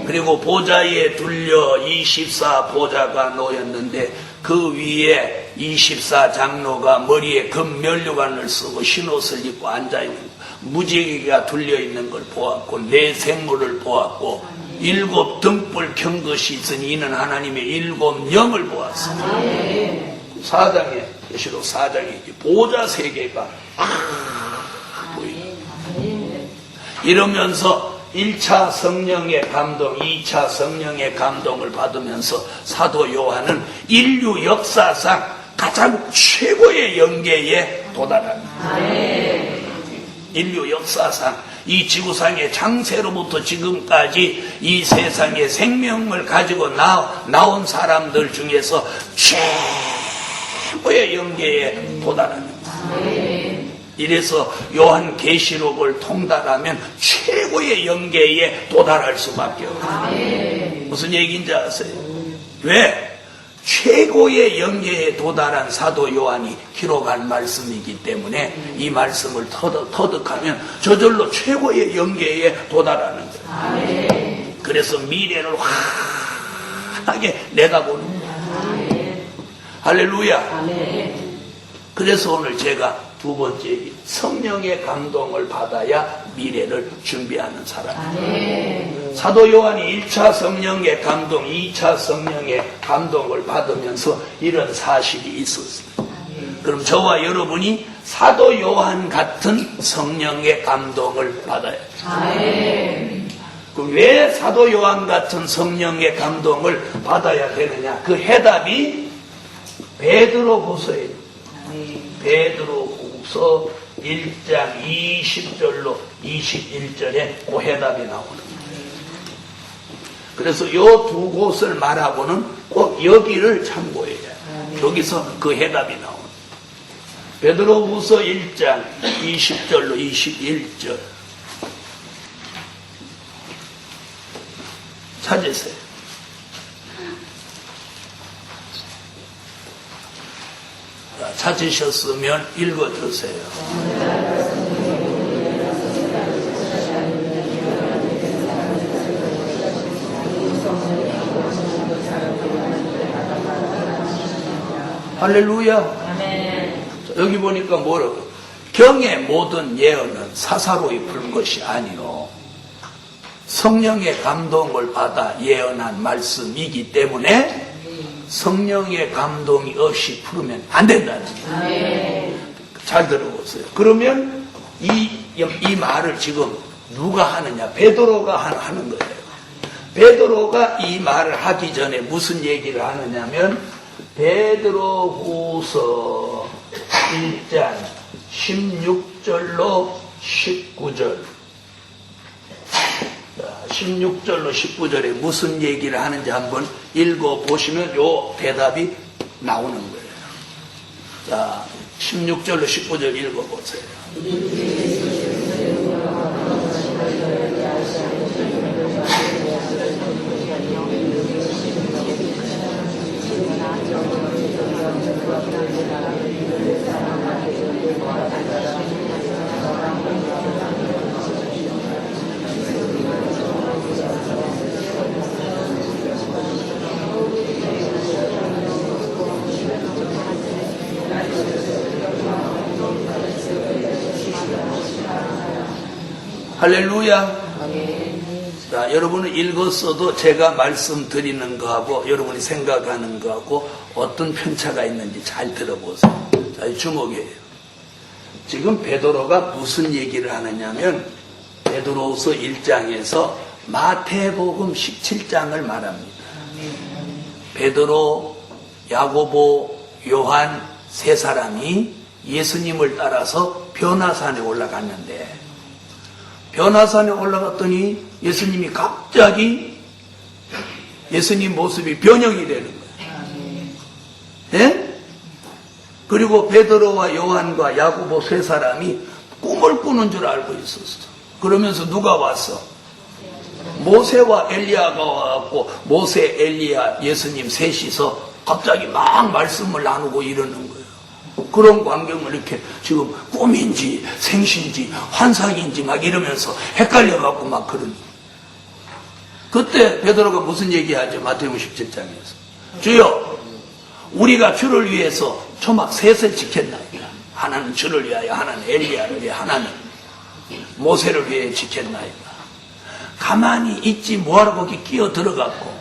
그리고 보좌에 둘려 24 보좌가 놓였는데 그 위에 24 장로가 머리에 금면류관을 쓰고 흰옷을 입고 앉아있는 무지개가 둘려있는 걸 보았고 네 생물을 보았고 7 등불 켠 것이 있으니 이는 하나님의 7 영을 보았습니다. 4장에 계시록 4장에 보좌 세계가 보입니다. 이러면서 1차 성령의 감동, 2차 성령의 감동을 받으면서 사도 요한은 인류 역사상 가장 최고의 영계에 도달합니다. 인류 역사상 이 지구상의 창세로부터 지금까지 이 세상에 생명을 가지고 나온 사람들 중에서 최고의 영계에 도달합니다. 이래서 요한계시록을 통달하면 최고의 영계에 도달할 수밖에 없어요. 무슨 얘기인지 아세요? 왜? 최고의 영계에 도달한 사도 요한이 기록한 말씀이기 때문에 이 말씀을 터득하면 저절로 최고의 영계에 도달하는 거예요. 그래서 미래를 환하게 내다보는 거예요. 할렐루야. 그래서 오늘 제가 두 번째 얘기, 성령의 감동을 받아야 미래를 준비하는 사람. 사도 요한이 1차 성령의 감동, 2차 성령의 감동을 받으면서 이런 사실이 있었어요. 그럼 저와 여러분이 사도 요한 같은 성령의 감동을 받아야 돼요. 그럼 왜 사도 요한 같은 성령의 감동을 받아야 되느냐? 그 해답이 베드로후서예요. 베드로후서 1장 20절로 21절에 그 해답이 나오는 거예요. 그래서 이 두 곳을 말하고는 꼭 여기를 참고해야 해요. 여기서 그 해답이 나오는 거예요. 베드로후서 1장 20절로 21절 찾으세요. 찾으셨으면 읽어주세요. 할렐루야. 여기 보니까 뭐라고? 경의 모든 예언은 사사로이 풀 것이 아니요 성령의 감동을 받아 예언한 말씀이기 때문에 성령의 감동이 없이 풀으면 안 된다는 거예요. 잘 들어보세요. 그러면 이 말을 지금 누가 하느냐? 베드로가 하는 거예요. 베드로가 이 말을 하기 전에 무슨 얘기를 하느냐면 베드로후서 1장 16절로 19절 16절로 19절에 무슨 얘기를 하는지 한번 읽어보시면 요 대답이 나오는 거예요. 자, 16절로 19절 읽어보세요. 할렐루야. 자, 여러분은 읽었어도 제가 말씀드리는 거하고 여러분이 생각하는 거하고 어떤 편차가 있는지 잘 들어보세요. 자, 주목이에요. 지금 베드로가 무슨 얘기를 하느냐면 베드로후서 1장에서 마태복음 17장을 말합니다. 베드로, 야고보, 요한 세 사람이 예수님을 따라서 변화산에 올라갔는데 변화산에 올라갔더니 예수님이 갑자기 예수님 모습이 변형이 되는 거예요. 예? 그리고 베드로와 요한과 야고보 세 사람이 꿈을 꾸는 줄 알고 있었어. 그러면서 누가 왔어? 모세와 엘리야가 와갖고 모세, 엘리야, 예수님 셋이서 갑자기 막 말씀을 나누고 이러는 거예요. 그런 광경을 이렇게 지금 꿈인지 생신지 환상인지 막 이러면서 헷갈려갖고 막 그런. 그때 베드로가 무슨 얘기하죠? 마태복음 17장에서 주여 우리가 주를 위해서 초막 셋을 지켰나이다. 하나는 주를 위하여, 하나는 엘리야를 위하여, 하나는 모세를 위해 지켰나이다. 가만히 있지 뭐하러 거기 끼어 들어갔고,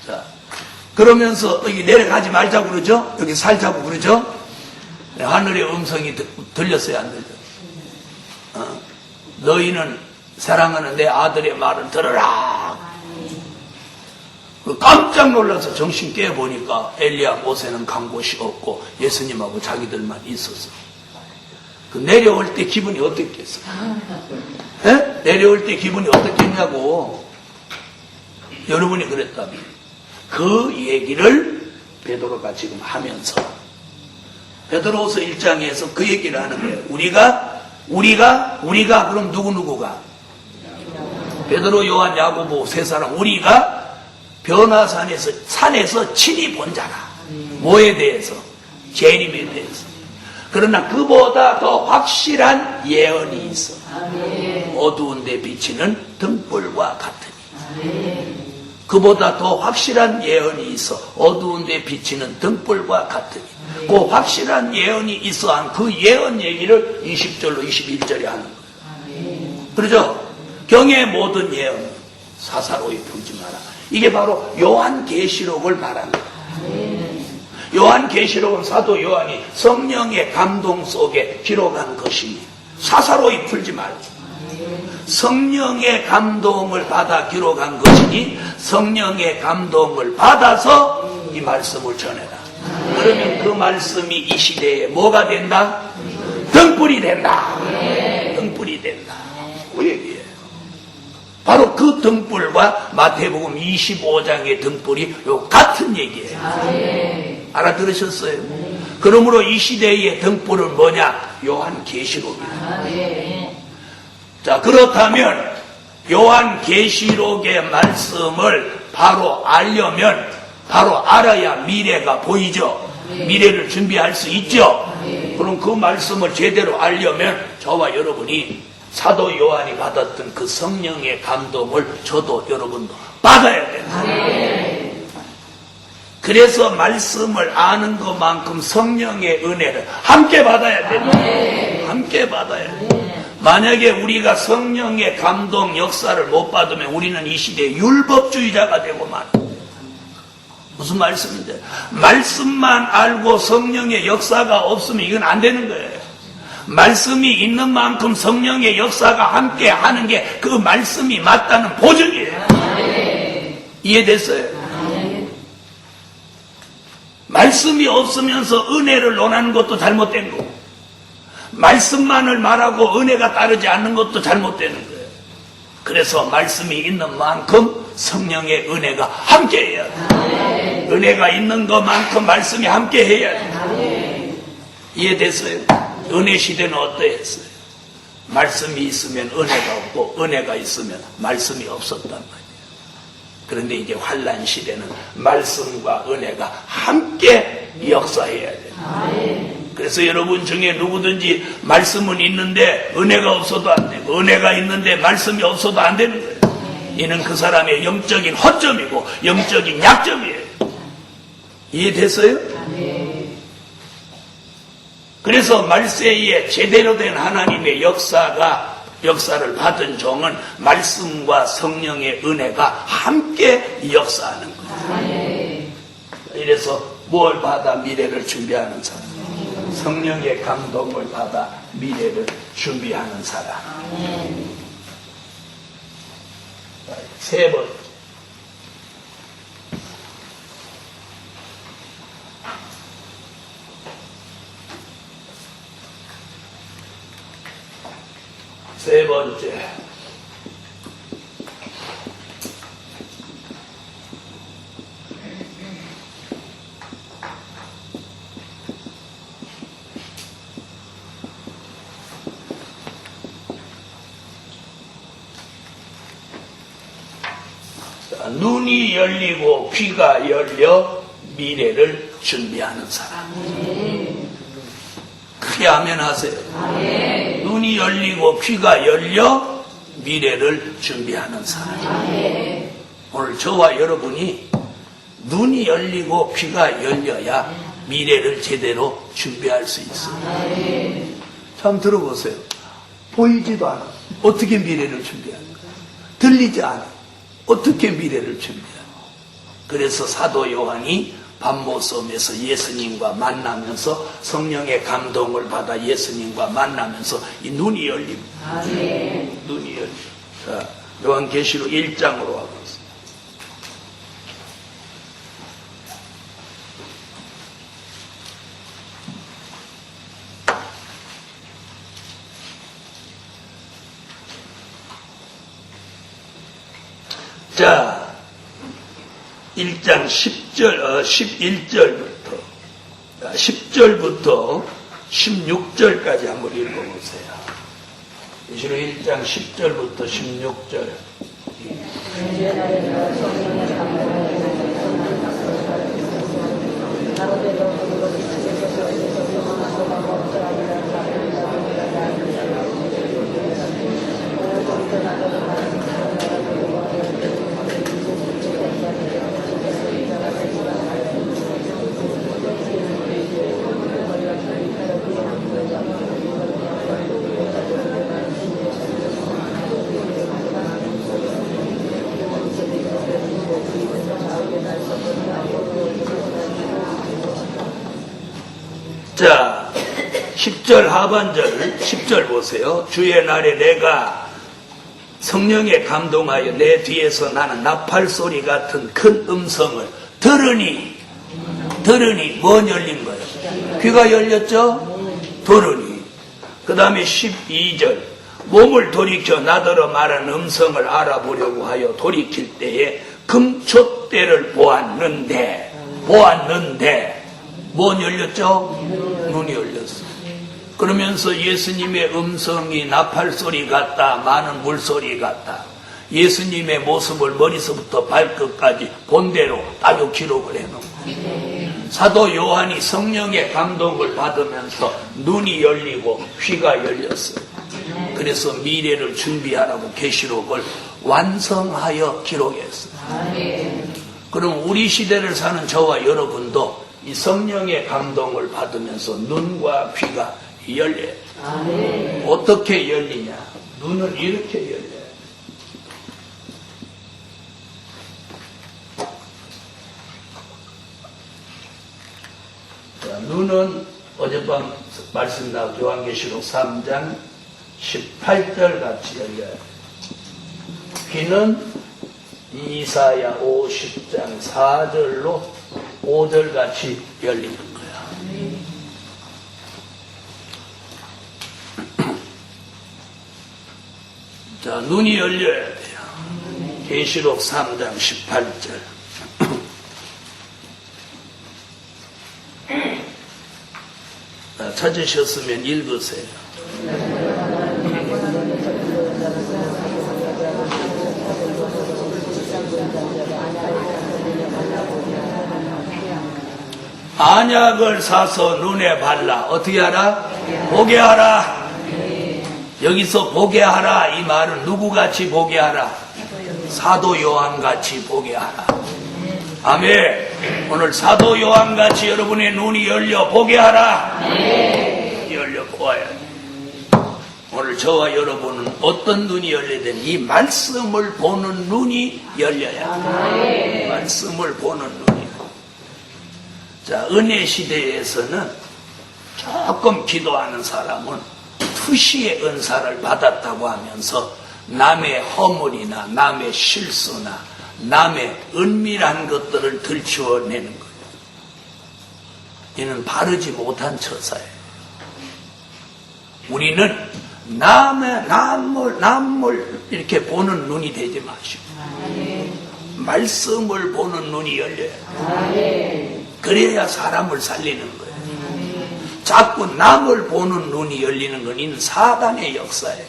자, 그러면서 여기 내려가지 말자고 그러죠? 여기 살자고 그러죠? 하늘의 음성이 들렸어요, 안 들죠? 너희는 사랑하는 내 아들의 말을 들으라. 깜짝 놀라서 정신 깨보니까 엘리야, 모세는 간 곳이 없고 예수님하고 자기들만 있었어. 그 내려올 때 기분이 어땠겠어? 에? 내려올 때 기분이 어떻겠냐고. 여러분이 그랬다면 그 얘기를 베드로가 지금 하면서 베드로후서 1장에서 그 얘기를 하는 거예요. 우리가 그럼 누구누구가? 베드로, 요한, 야고보 세 사람. 우리가 산에서 친히 본 자라. 뭐에 대해서? 재림에 대해서. 그러나 그보다 더 확실한 예언이 있어. 어두운 데 비치는 등불과 같으니. 그보다 더 확실한 예언이 있어. 어두운 데 비치는 등불과 같으니. 그 확실한 예언이 있어 한 그 예언 얘기를 20절로 21절에 하는 거예요. 그렇죠? 경의 모든 예언 사사로이 풀지 마라. 이게 바로 요한계시록을 말하는 거예요. 요한계시록은 사도 요한이 성령의 감동 속에 기록한 것이니 사사로이 풀지 말고 성령의 감동을 받아 기록한 것이니 성령의 감동을 받아서 이 말씀을 전해라. 그러면 그 말씀이 이 시대에 뭐가 된다? 등불이 된다. 등불이 된다. 그 얘기예요. 바로 그 등불과 마태복음 25장의 등불이 요 같은 얘기예요. 알아들으셨어요? 그러므로 이 시대의 등불은 뭐냐? 요한계시록이다. 자, 그렇다면 요한계시록의 말씀을 바로 알아야 미래가 보이죠. 미래를 준비할 수 있죠. 그럼 그 말씀을 제대로 알려면 저와 여러분이 사도 요한이 받았던 그 성령의 감동을 저도 여러분도 받아야 된다. 그래서 말씀을 아는 것만큼 성령의 은혜를 함께 받아야 된다. 함께 받아야 된다. 만약에 우리가 성령의 감동 역사를 못 받으면 우리는 이 시대에 율법주의자가 되고 말이야. 무슨 말씀인데? 말씀만 알고 성령의 역사가 없으면 이건 안 되는 거예요. 말씀이 있는 만큼 성령의 역사가 함께 하는 게 그 말씀이 맞다는 보증이에요. 이해됐어요? 말씀이 없으면서 은혜를 논하는 것도 잘못된 거고 말씀만을 말하고 은혜가 따르지 않는 것도 잘못되는 거예요. 그래서 말씀이 있는 만큼 성령의 은혜가 함께 해야 돼. 은혜가 있는 것만큼 말씀이 함께 해야 돼. 이해됐어요? 은혜 시대는 어떠했어요? 말씀이 있으면 은혜가 없고 은혜가 있으면 말씀이 없었단 말이에요. 그런데 이제 환난 시대는 말씀과 은혜가 함께 역사해야 돼요. 그래서 여러분 중에 누구든지 말씀은 있는데 은혜가 없어도 안 되고 은혜가 있는데 말씀이 없어도 안 되는 거예요. 이는 그 사람의 영적인 허점이고 영적인 약점이에요. 이해됐어요? 그래서 말세에 제대로 된 하나님의 역사를 받은 종은 말씀과 성령의 은혜가 함께 역사하는 거예요. 이래서 뭘 받아 미래를 준비하는 사람? 성령의 감동을 받아 미래를 준비하는 사람. 세 번째. 세 번째. 눈이 열리고 귀가 열려 미래를 준비하는 사람. 크게 아멘 하세요. 눈이 열리고 귀가 열려 미래를 준비하는 사람. 오늘 저와 여러분이 눈이 열리고 귀가 열려야 미래를 제대로 준비할 수 있어요. 참 들어보세요. 보이지도 않아. 어떻게 미래를 준비하는 거야? 들리지 않아. 어떻게 미래를 준비하는 거야? 그래서 사도 요한이 밤모섬에서 예수님과 만나면서 성령의 감동을 받아 예수님과 만나면서 이 눈이 열립니다. 눈이 열립니다. 자, 요한계시록 1장으로 와보세요. 자, 1장 11절부터 자, 10절부터 16절까지 한번 읽어보세요. 계시록 1장 10절부터 16절. 자, 10절 하반절, 10절 보세요. 주의 날에 내가 성령에 감동하여 내 뒤에서 나는 나팔 소리 같은 큰 음성을 들으니 뭔 열린 거예요? 귀가 열렸죠? 들으니. 그 다음에 12절, 몸을 돌이켜 나더러 말한 음성을 알아보려고 하여 돌이킬 때에 금촛대를 보았는데 뭔 열렸죠? 눈이 열렸어. 그러면서 예수님의 음성이 나팔 소리 같다, 많은 물소리 같다. 예수님의 모습을 머리서부터 발끝까지 본대로 아주 기록을 해놓은 사도 요한이 성령의 감동을 받으면서 눈이 열리고 귀가 열렸어요. 그래서 미래를 준비하라고 계시록을 완성하여 기록했어요. 그럼 우리 시대를 사는 저와 여러분도 이 성령의 감동을 받으면서 눈과 귀가 열려요. 어떻게 열리냐? 눈은 이렇게 열려요. 자, 눈은 어젯밤 말씀 나온 요한계시록 3장 18절 같이 열려요. 귀는 이사야 50장 4절로 5절 같이 열리는 거야. 자, 눈이 열려야 돼요. 계시록 3장 18절. 자, 찾으셨으면 읽으세요. 안약을 사서 눈에 발라. 어떻게 하라? 보게 하라. 여기서 보게 하라 이 말은 누구같이 보게 하라? 사도 요한같이 보게 하라. 아멘. 오늘 사도 요한같이 여러분의 눈이 열려 보게 하라. 열려 보아야 돼. 오늘 저와 여러분은 어떤 눈이 열려야 이 말씀을 보는 눈이 열려야 돼. 말씀을 보는 눈이. 자, 은혜 시대에서는 조금 기도하는 사람은 투시의 은사를 받았다고 하면서 남의 허물이나 남의 실수나 남의 은밀한 것들을 들추어내는 거예요. 이는 바르지 못한 처사예요. 우리는 남을 이렇게 보는 눈이 되지 마시고 말씀을 보는 눈이 열려요. 그래야 사람을 살리는 거예요. 자꾸 남을 보는 눈이 열리는 건 이는 사단의 역사예요.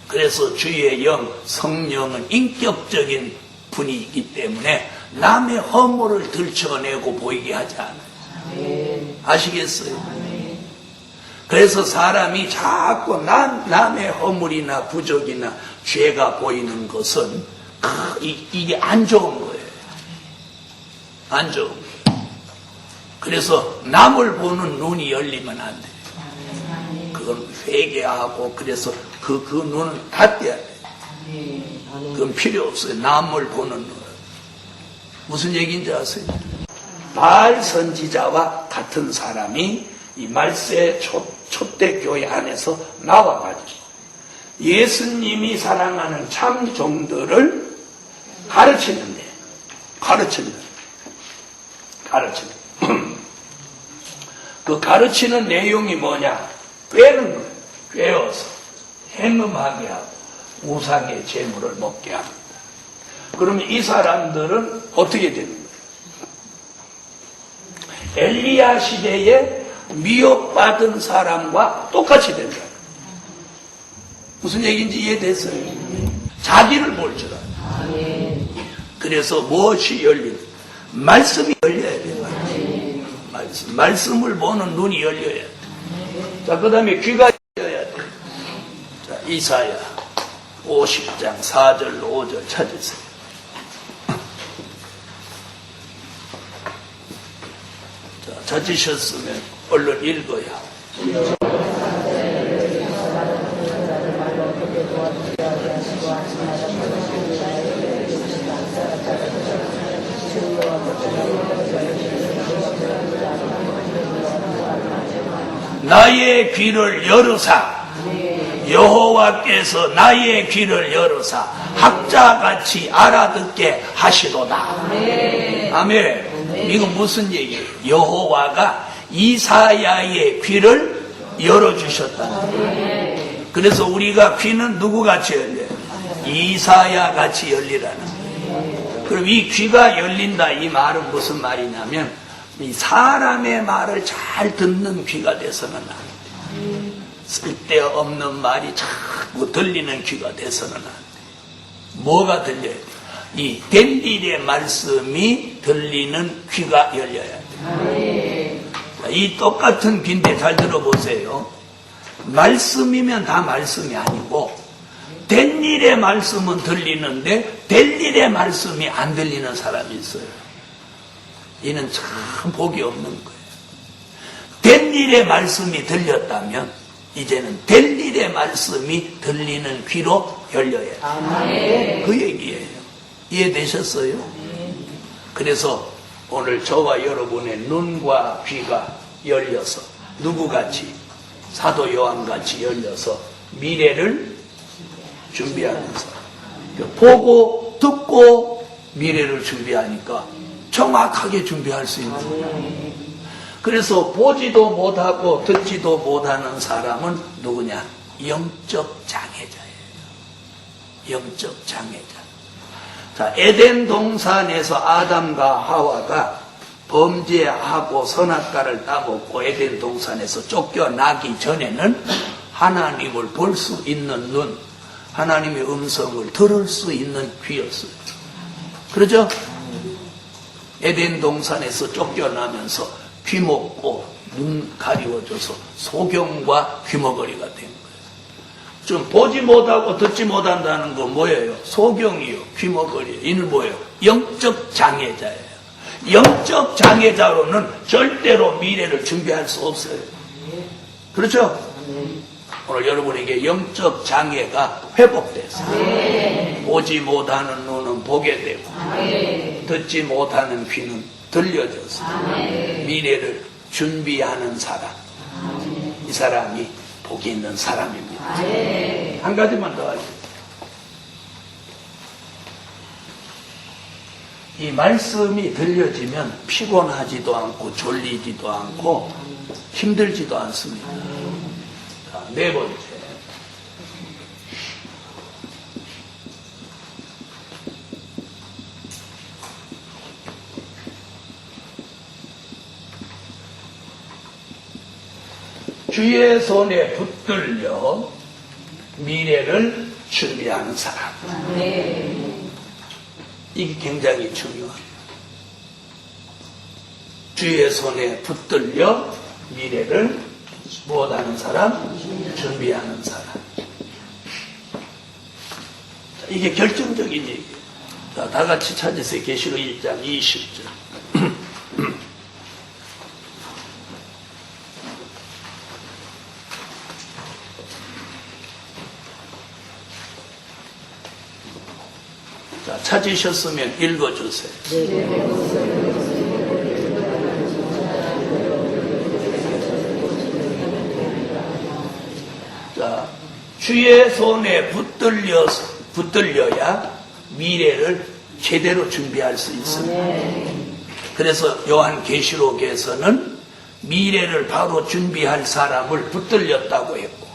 그래서 주의 영, 성령은 인격적인 분이기 때문에 남의 허물을 들춰내고 보이게 하지 않아요. 아시겠어요? 그래서 사람이 자꾸 남의 허물이나 부족이나 죄가 보이는 것은 이게 안 좋은 거예요. 안 좋은 거예요. 그래서 남을 보는 눈이 열리면 안 돼요. 그건 회개하고 그래서 그 눈은 닫아야 돼요. 그건 필요 없어요. 남을 보는 눈. 무슨 얘기인지 아세요? 바알 선지자와 같은 사람이 이 말세 초대교회 안에서 나와가지고 예수님이 사랑하는 참 종들을 가르치는데 그 가르치는 내용이 뭐냐? 꿰는 거예요. 꿰어서 행음하게 하고 우상의 재물을 먹게 합니다. 그러면 이 사람들은 어떻게 되는 거예요? 엘리야 시대에 미혹받은 사람과 똑같이 된다. 무슨 얘기인지 이해됐어요? 자기를 볼 줄 알아. 그래서 무엇이 열린? 말씀이 열려야 돼요. 말씀을 보는 눈이 열려야 돼. 자, 그 다음에 귀가 열려야 돼. 자, 이사야 50장 4절 5절 찾으세요. 자, 찾으셨으면 얼른 읽어요. 나의 귀를 열으사, 여호와께서 나의 귀를 열으사 학자같이 알아듣게 하시도다. 아멘. 이건 무슨 얘기예요? 여호와가 이사야의 귀를 열어주셨다. 그래서 우리가 귀는 누구같이 열려요? 이사야같이 열리라는. 그럼 이 귀가 열린다, 이 말은 무슨 말이냐면 이 사람의 말을 잘 듣는 귀가 돼서는 안 돼. 쓸데없는 말이 자꾸 들리는 귀가 돼서는 안 돼. 뭐가 들려야 돼? 이 된 일의 말씀이 들리는 귀가 열려야 돼. 이 똑같은 귀인데 잘 들어보세요. 말씀이면 다 말씀이 아니고 된 일의 말씀은 들리는데 될 일의 말씀이 안 들리는 사람이 있어요. 이는 참 복이 없는 거예요. 된 일의 말씀이 들렸다면 이제는 될 일의 말씀이 들리는 귀로 열려야 해요. 그 얘기예요. 이해되셨어요? 그래서 오늘 저와 여러분의 눈과 귀가 열려서 누구같이? 사도 요한같이 열려서 미래를 준비하는 사람. 보고 듣고 미래를 준비하니까 정확하게 준비할 수 있는 거예요. 그래서 보지도 못하고 듣지도 못하는 사람은 누구냐? 영적 장애자예요. 영적 장애자. 자, 에덴 동산에서 아담과 하와가 범죄하고 선악과를 따먹고 에덴 동산에서 쫓겨나기 전에는 하나님을 볼 수 있는 눈, 하나님의 음성을 들을 수 있는 귀였어요. 그렇죠? 에덴 동산에서 쫓겨나면서 귀먹고 눈 가리워져서 소경과 귀머거리가 된 거예요. 좀 보지 못하고 듣지 못한다는 건 뭐예요? 소경이요, 귀머거리요. 이는 뭐예요? 영적 장애자예요. 영적 장애자로는 절대로 미래를 준비할 수 없어요. 그렇죠? 오늘 여러분에게 영적 장애가 회복됐어요. 보지 못하는 눈은 보게 되고 듣지 못하는 귀는 들려져서 미래를 준비하는 사람, 이 사람이 복이 있는 사람입니다. 한 가지만 더 하죠. 이 말씀이 들려지면 피곤하지도 않고 졸리지도 않고 힘들지도 않습니다. 자, 네 번째. 주의 손에 붙들려 미래를 준비하는 사람. 이게 굉장히 중요합니다. 주의 손에 붙들려 미래를 무엇하는 사람? 준비하는 사람. 이게 결정적인 얘기예요. 자, 다 같이 찾으세요. 계시록 1장 20절. 자, 찾으셨으면 읽어주세요. 자, 주의 손에 붙들려야 미래를 제대로 준비할 수 있습니다. 그래서 요한 계시록에서는 미래를 바로 준비할 사람을 붙들렸다고 했고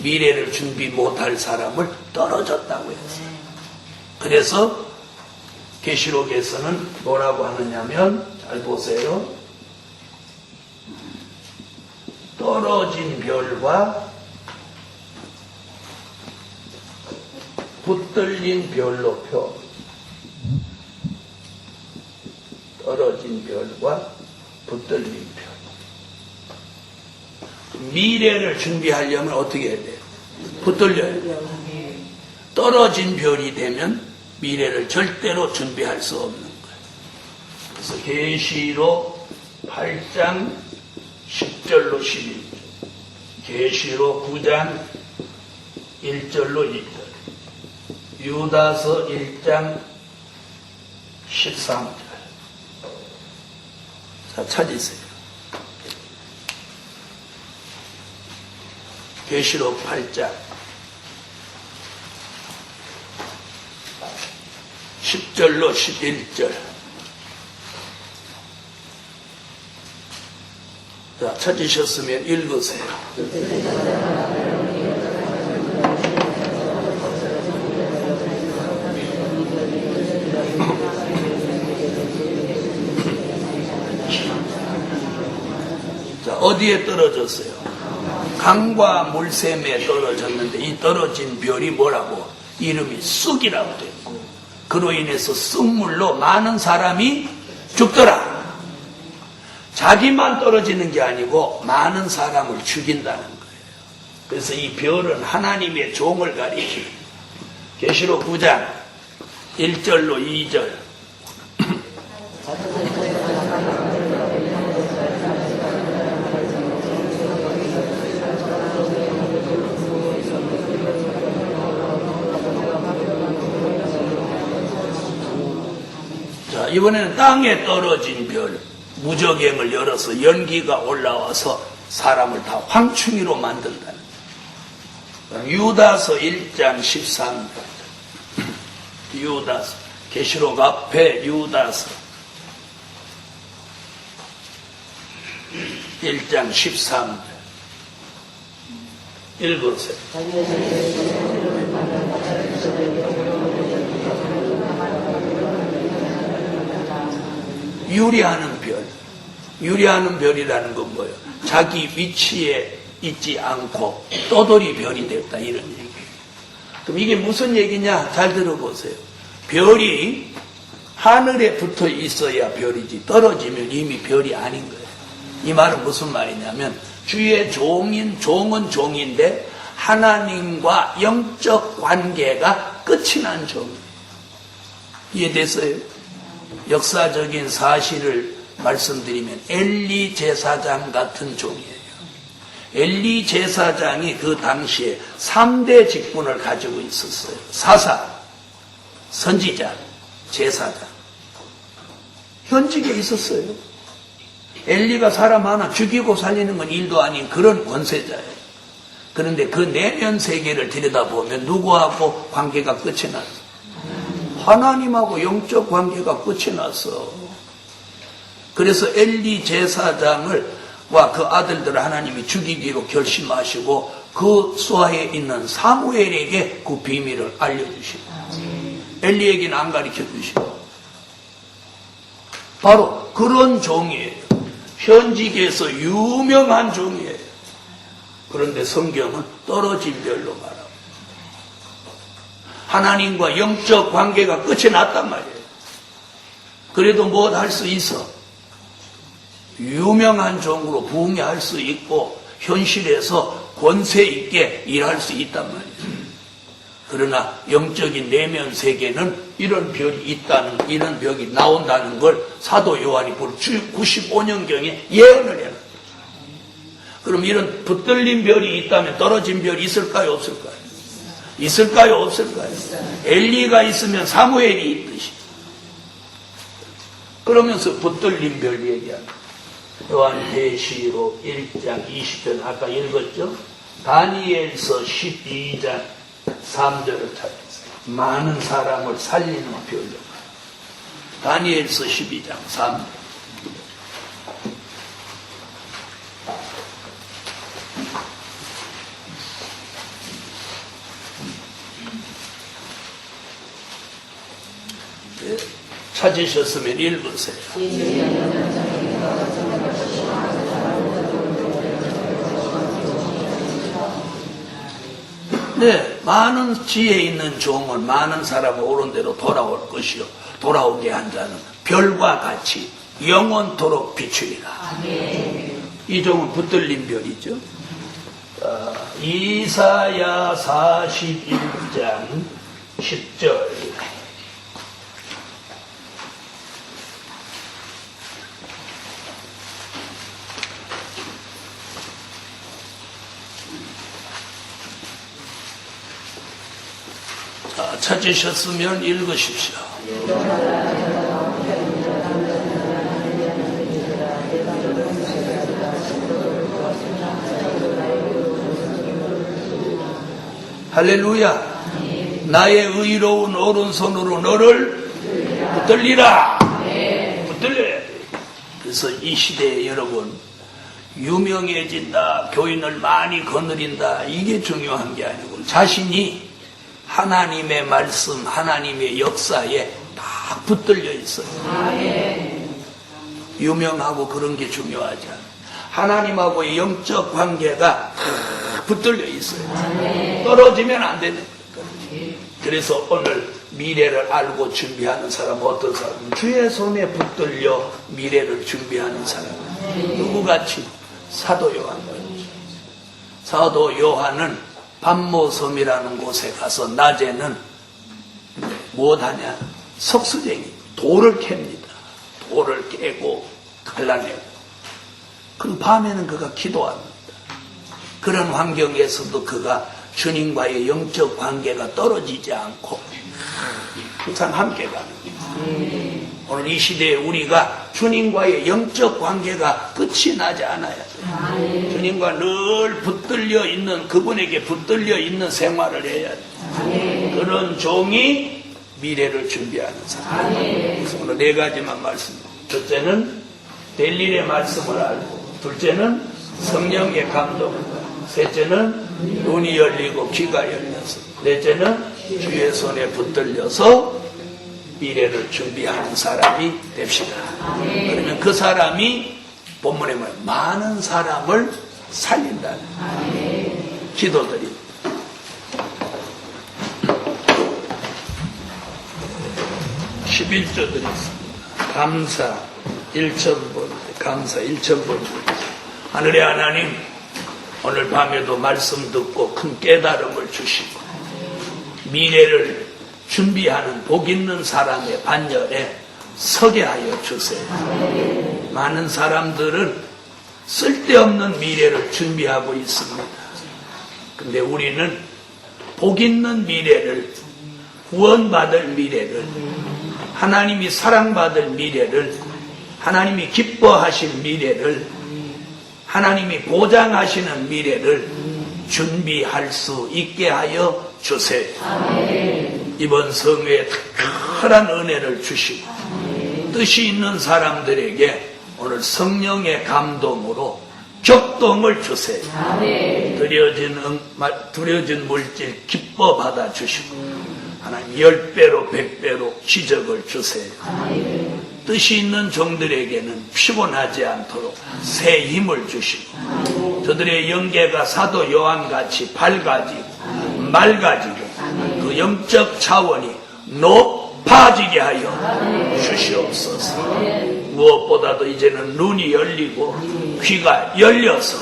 미래를 준비 못할 사람을 떨어졌다고 했어요. 그래서 계시록에서는 뭐라고 하느냐면 잘 보세요. 떨어진 별과 붙들린 별로 표. 떨어진 별과 붙들린 별. 미래를 준비하려면 어떻게 해야 돼요? 붙들려야 돼요. 떨어진 별이 되면 미래를 절대로 준비할 수 없는 거예요. 그래서 계시록 8장 10절로 11절, 계시록 9장 1절로 2절, 유다서 1장 13절. 자, 찾으세요. 계시록 8장 10절로 11절. 자, 찾으셨으면 읽으세요. 자, 어디에 떨어졌어요? 강과 물샘에 떨어졌는데 이 떨어진 별이 뭐라고? 이름이 쑥이라고 됐고, 그로 인해서 쑥물로 많은 사람이 죽더라. 자기만 떨어지는 게 아니고 많은 사람을 죽인다는 거예요. 그래서 이 별은 하나님의 종을 가리키는, 계시록 9장 1절로 2절. 자, 이번에는 땅에 떨어진 별, 무저갱을 열어서 연기가 올라와서 사람을 다 황충이로 만든다는 거예요. 유다서 1장 13절. 유다서, 계시록 앞에 유다서 1장 13절. 읽으세요. 유리하는 별. 유리하는 별이라는 건 뭐예요? 자기 위치에 있지 않고 떠돌이 별이 됐다, 이런 얘기예요. 그럼 이게 무슨 얘기냐? 잘 들어보세요. 별이 하늘에 붙어 있어야 별이지, 떨어지면 이미 별이 아닌 거예요. 이 말은 무슨 말이냐면, 주의 종은 종인데 하나님과 영적 관계가 끝이 난 종이에요. 이해됐어요? 역사적인 사실을 말씀드리면 엘리 제사장 같은 종이에요. 엘리 제사장이 그 당시에 3대 직분을 가지고 있었어요. 사사, 선지자, 제사장. 현직에 있었어요. 엘리가 사람 하나 죽이고 살리는 건 일도 아닌 그런 권세자예요. 그런데 그 내면 세계를 들여다보면 누구하고 관계가 끝이 났어? 하나님하고 영적 관계가 끝이 났어. 그래서 엘리 제사장을 와 그 아들들을 하나님이 죽이기로 결심하시고 그 수하에 있는 사무엘에게 그 비밀을 알려주시고, 엘리에게는 안 가르쳐 주시고, 바로 그런 종이에요. 현직에서 유명한 종이에요. 그런데 성경은 떨어진 별로 말하고 하나님과 영적 관계가 끝이 났단 말이에요. 그래도 뭐 할 수 있어? 유명한 종으로 부흥할 수 있고 현실에서 권세 있게 일할 수 있단 말이에요. 그러나 영적인 내면 세계는 이런 별이 있다는, 이런 벽이 나온다는 걸 사도 요한이 95년경에 예언을 해요. 그럼 이런 붙들린 별이 있다면 떨어진 별이 있을까요, 없을까요? 있을까요, 없을까요? 엘리가 있으면 사무엘이 있듯이. 그러면서 붙들린 별 얘기합니다. 요한계시록 1장 20절 아까 읽었죠? 다니엘서 12장 3절을 찾았어요. 많은 사람을 살리는 별로. 다니엘서 12장 3절. 찾으셨으면 읽으세요. 네, 많은 지혜 있는 종은 많은 사람을 옳은 대로 돌아올 것이요. 돌아오게 한 자는 별과 같이 영원토록 비추리라. 이 종은 붙들린 별이죠. 이사야 41장 10절. 찾으셨으면 읽으십시오. 할렐루야. 나의 의로운 오른손으로 너를 붙들리라. 붙들려야 돼. 그래서 이 시대에 여러분, 유명해진다, 교인을 많이 거느린다, 이게 중요한 게 아니고 자신이 하나님의 말씀, 하나님의 역사에 딱 붙들려 있어요. 유명하고 그런 게 중요하지 않아요. 하나님하고의 영적 관계가 붙들려 있어요. 떨어지면 안 되는 거예요. 그래서 오늘 미래를 알고 준비하는 사람은 어떤 사람은 주의 손에 붙들려 미래를 준비하는 사람. 누구같이? 사도 요한이죠. 사도 요한은 반모섬이라는 곳에 가서 낮에는 무엇하냐? 석수쟁이, 돌을 캡니다. 돌을 깨고 갈라내고. 그럼 밤에는 그가 기도합니다. 그런 환경에서도 그가 주님과의 영적 관계가 떨어지지 않고 항상 함께 가는 거예요. 오늘 이 시대에 우리가 주님과의 영적 관계가 끝이 나지 않아야 돼요. 주님과 늘 붙들려 있는, 그분에게 붙들려 있는 생활을 해야 돼요. 그런 종이 미래를 준비하는 사람. 그래서 오늘 네 가지만 말씀드립니다. 첫째는 될 일의 말씀을 알고, 둘째는 성령의 감동을 받고, 셋째는 눈이 열리고 귀가 열려서, 넷째는 주의 손에 붙들려서 미래를 준비하는 사람이 됩시다. 그러면 그 사람이 본문에 뭐예요? 많은 사람을 살린다. 기도드립니다. (11조) 드리겠습니다. 감사 1,000번, 감사 1,000번. 하늘의 하나님, 오늘 밤에도 말씀 듣고 큰 깨달음을 주시고 미래를 준비하는 복 있는 사람의 반열에 서게 하여 주세요. 많은 사람들은 쓸데없는 미래를 준비하고 있습니다. 근데 우리는 복 있는 미래를, 구원받을 미래를, 하나님이 사랑받을 미래를, 하나님이 기뻐하실 미래를, 하나님이 보장하시는 미래를 준비할 수 있게 하여 주세요. 이번 성회에 특별한 은혜를 주시고 뜻이 있는 사람들에게 오늘 성령의 감동으로 격동을 주세요. 드려진 물질 기뻐 받아 주시고 하나님 10배로 100배로 기적을 주세요. 뜻이 있는 종들에게는 피곤하지 않도록 새 힘을 주시고 저들의 영계가 사도 요한같이 밝아지고 맑아지고 그 영적 차원이 높아지게 하여 주시옵소서. 무엇보다도 이제는 눈이 열리고 귀가 열려서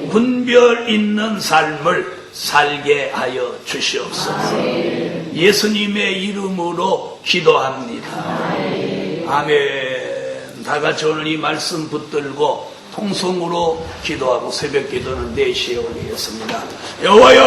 분별 있는 삶을 살게 하여 주시옵소서. 예수님의 이름으로 기도합니다. 아멘. 다 같이 오늘 이 말씀 붙들고 통성으로 기도하고 새벽 기도는 4시에 올리겠습니다. 여호와여,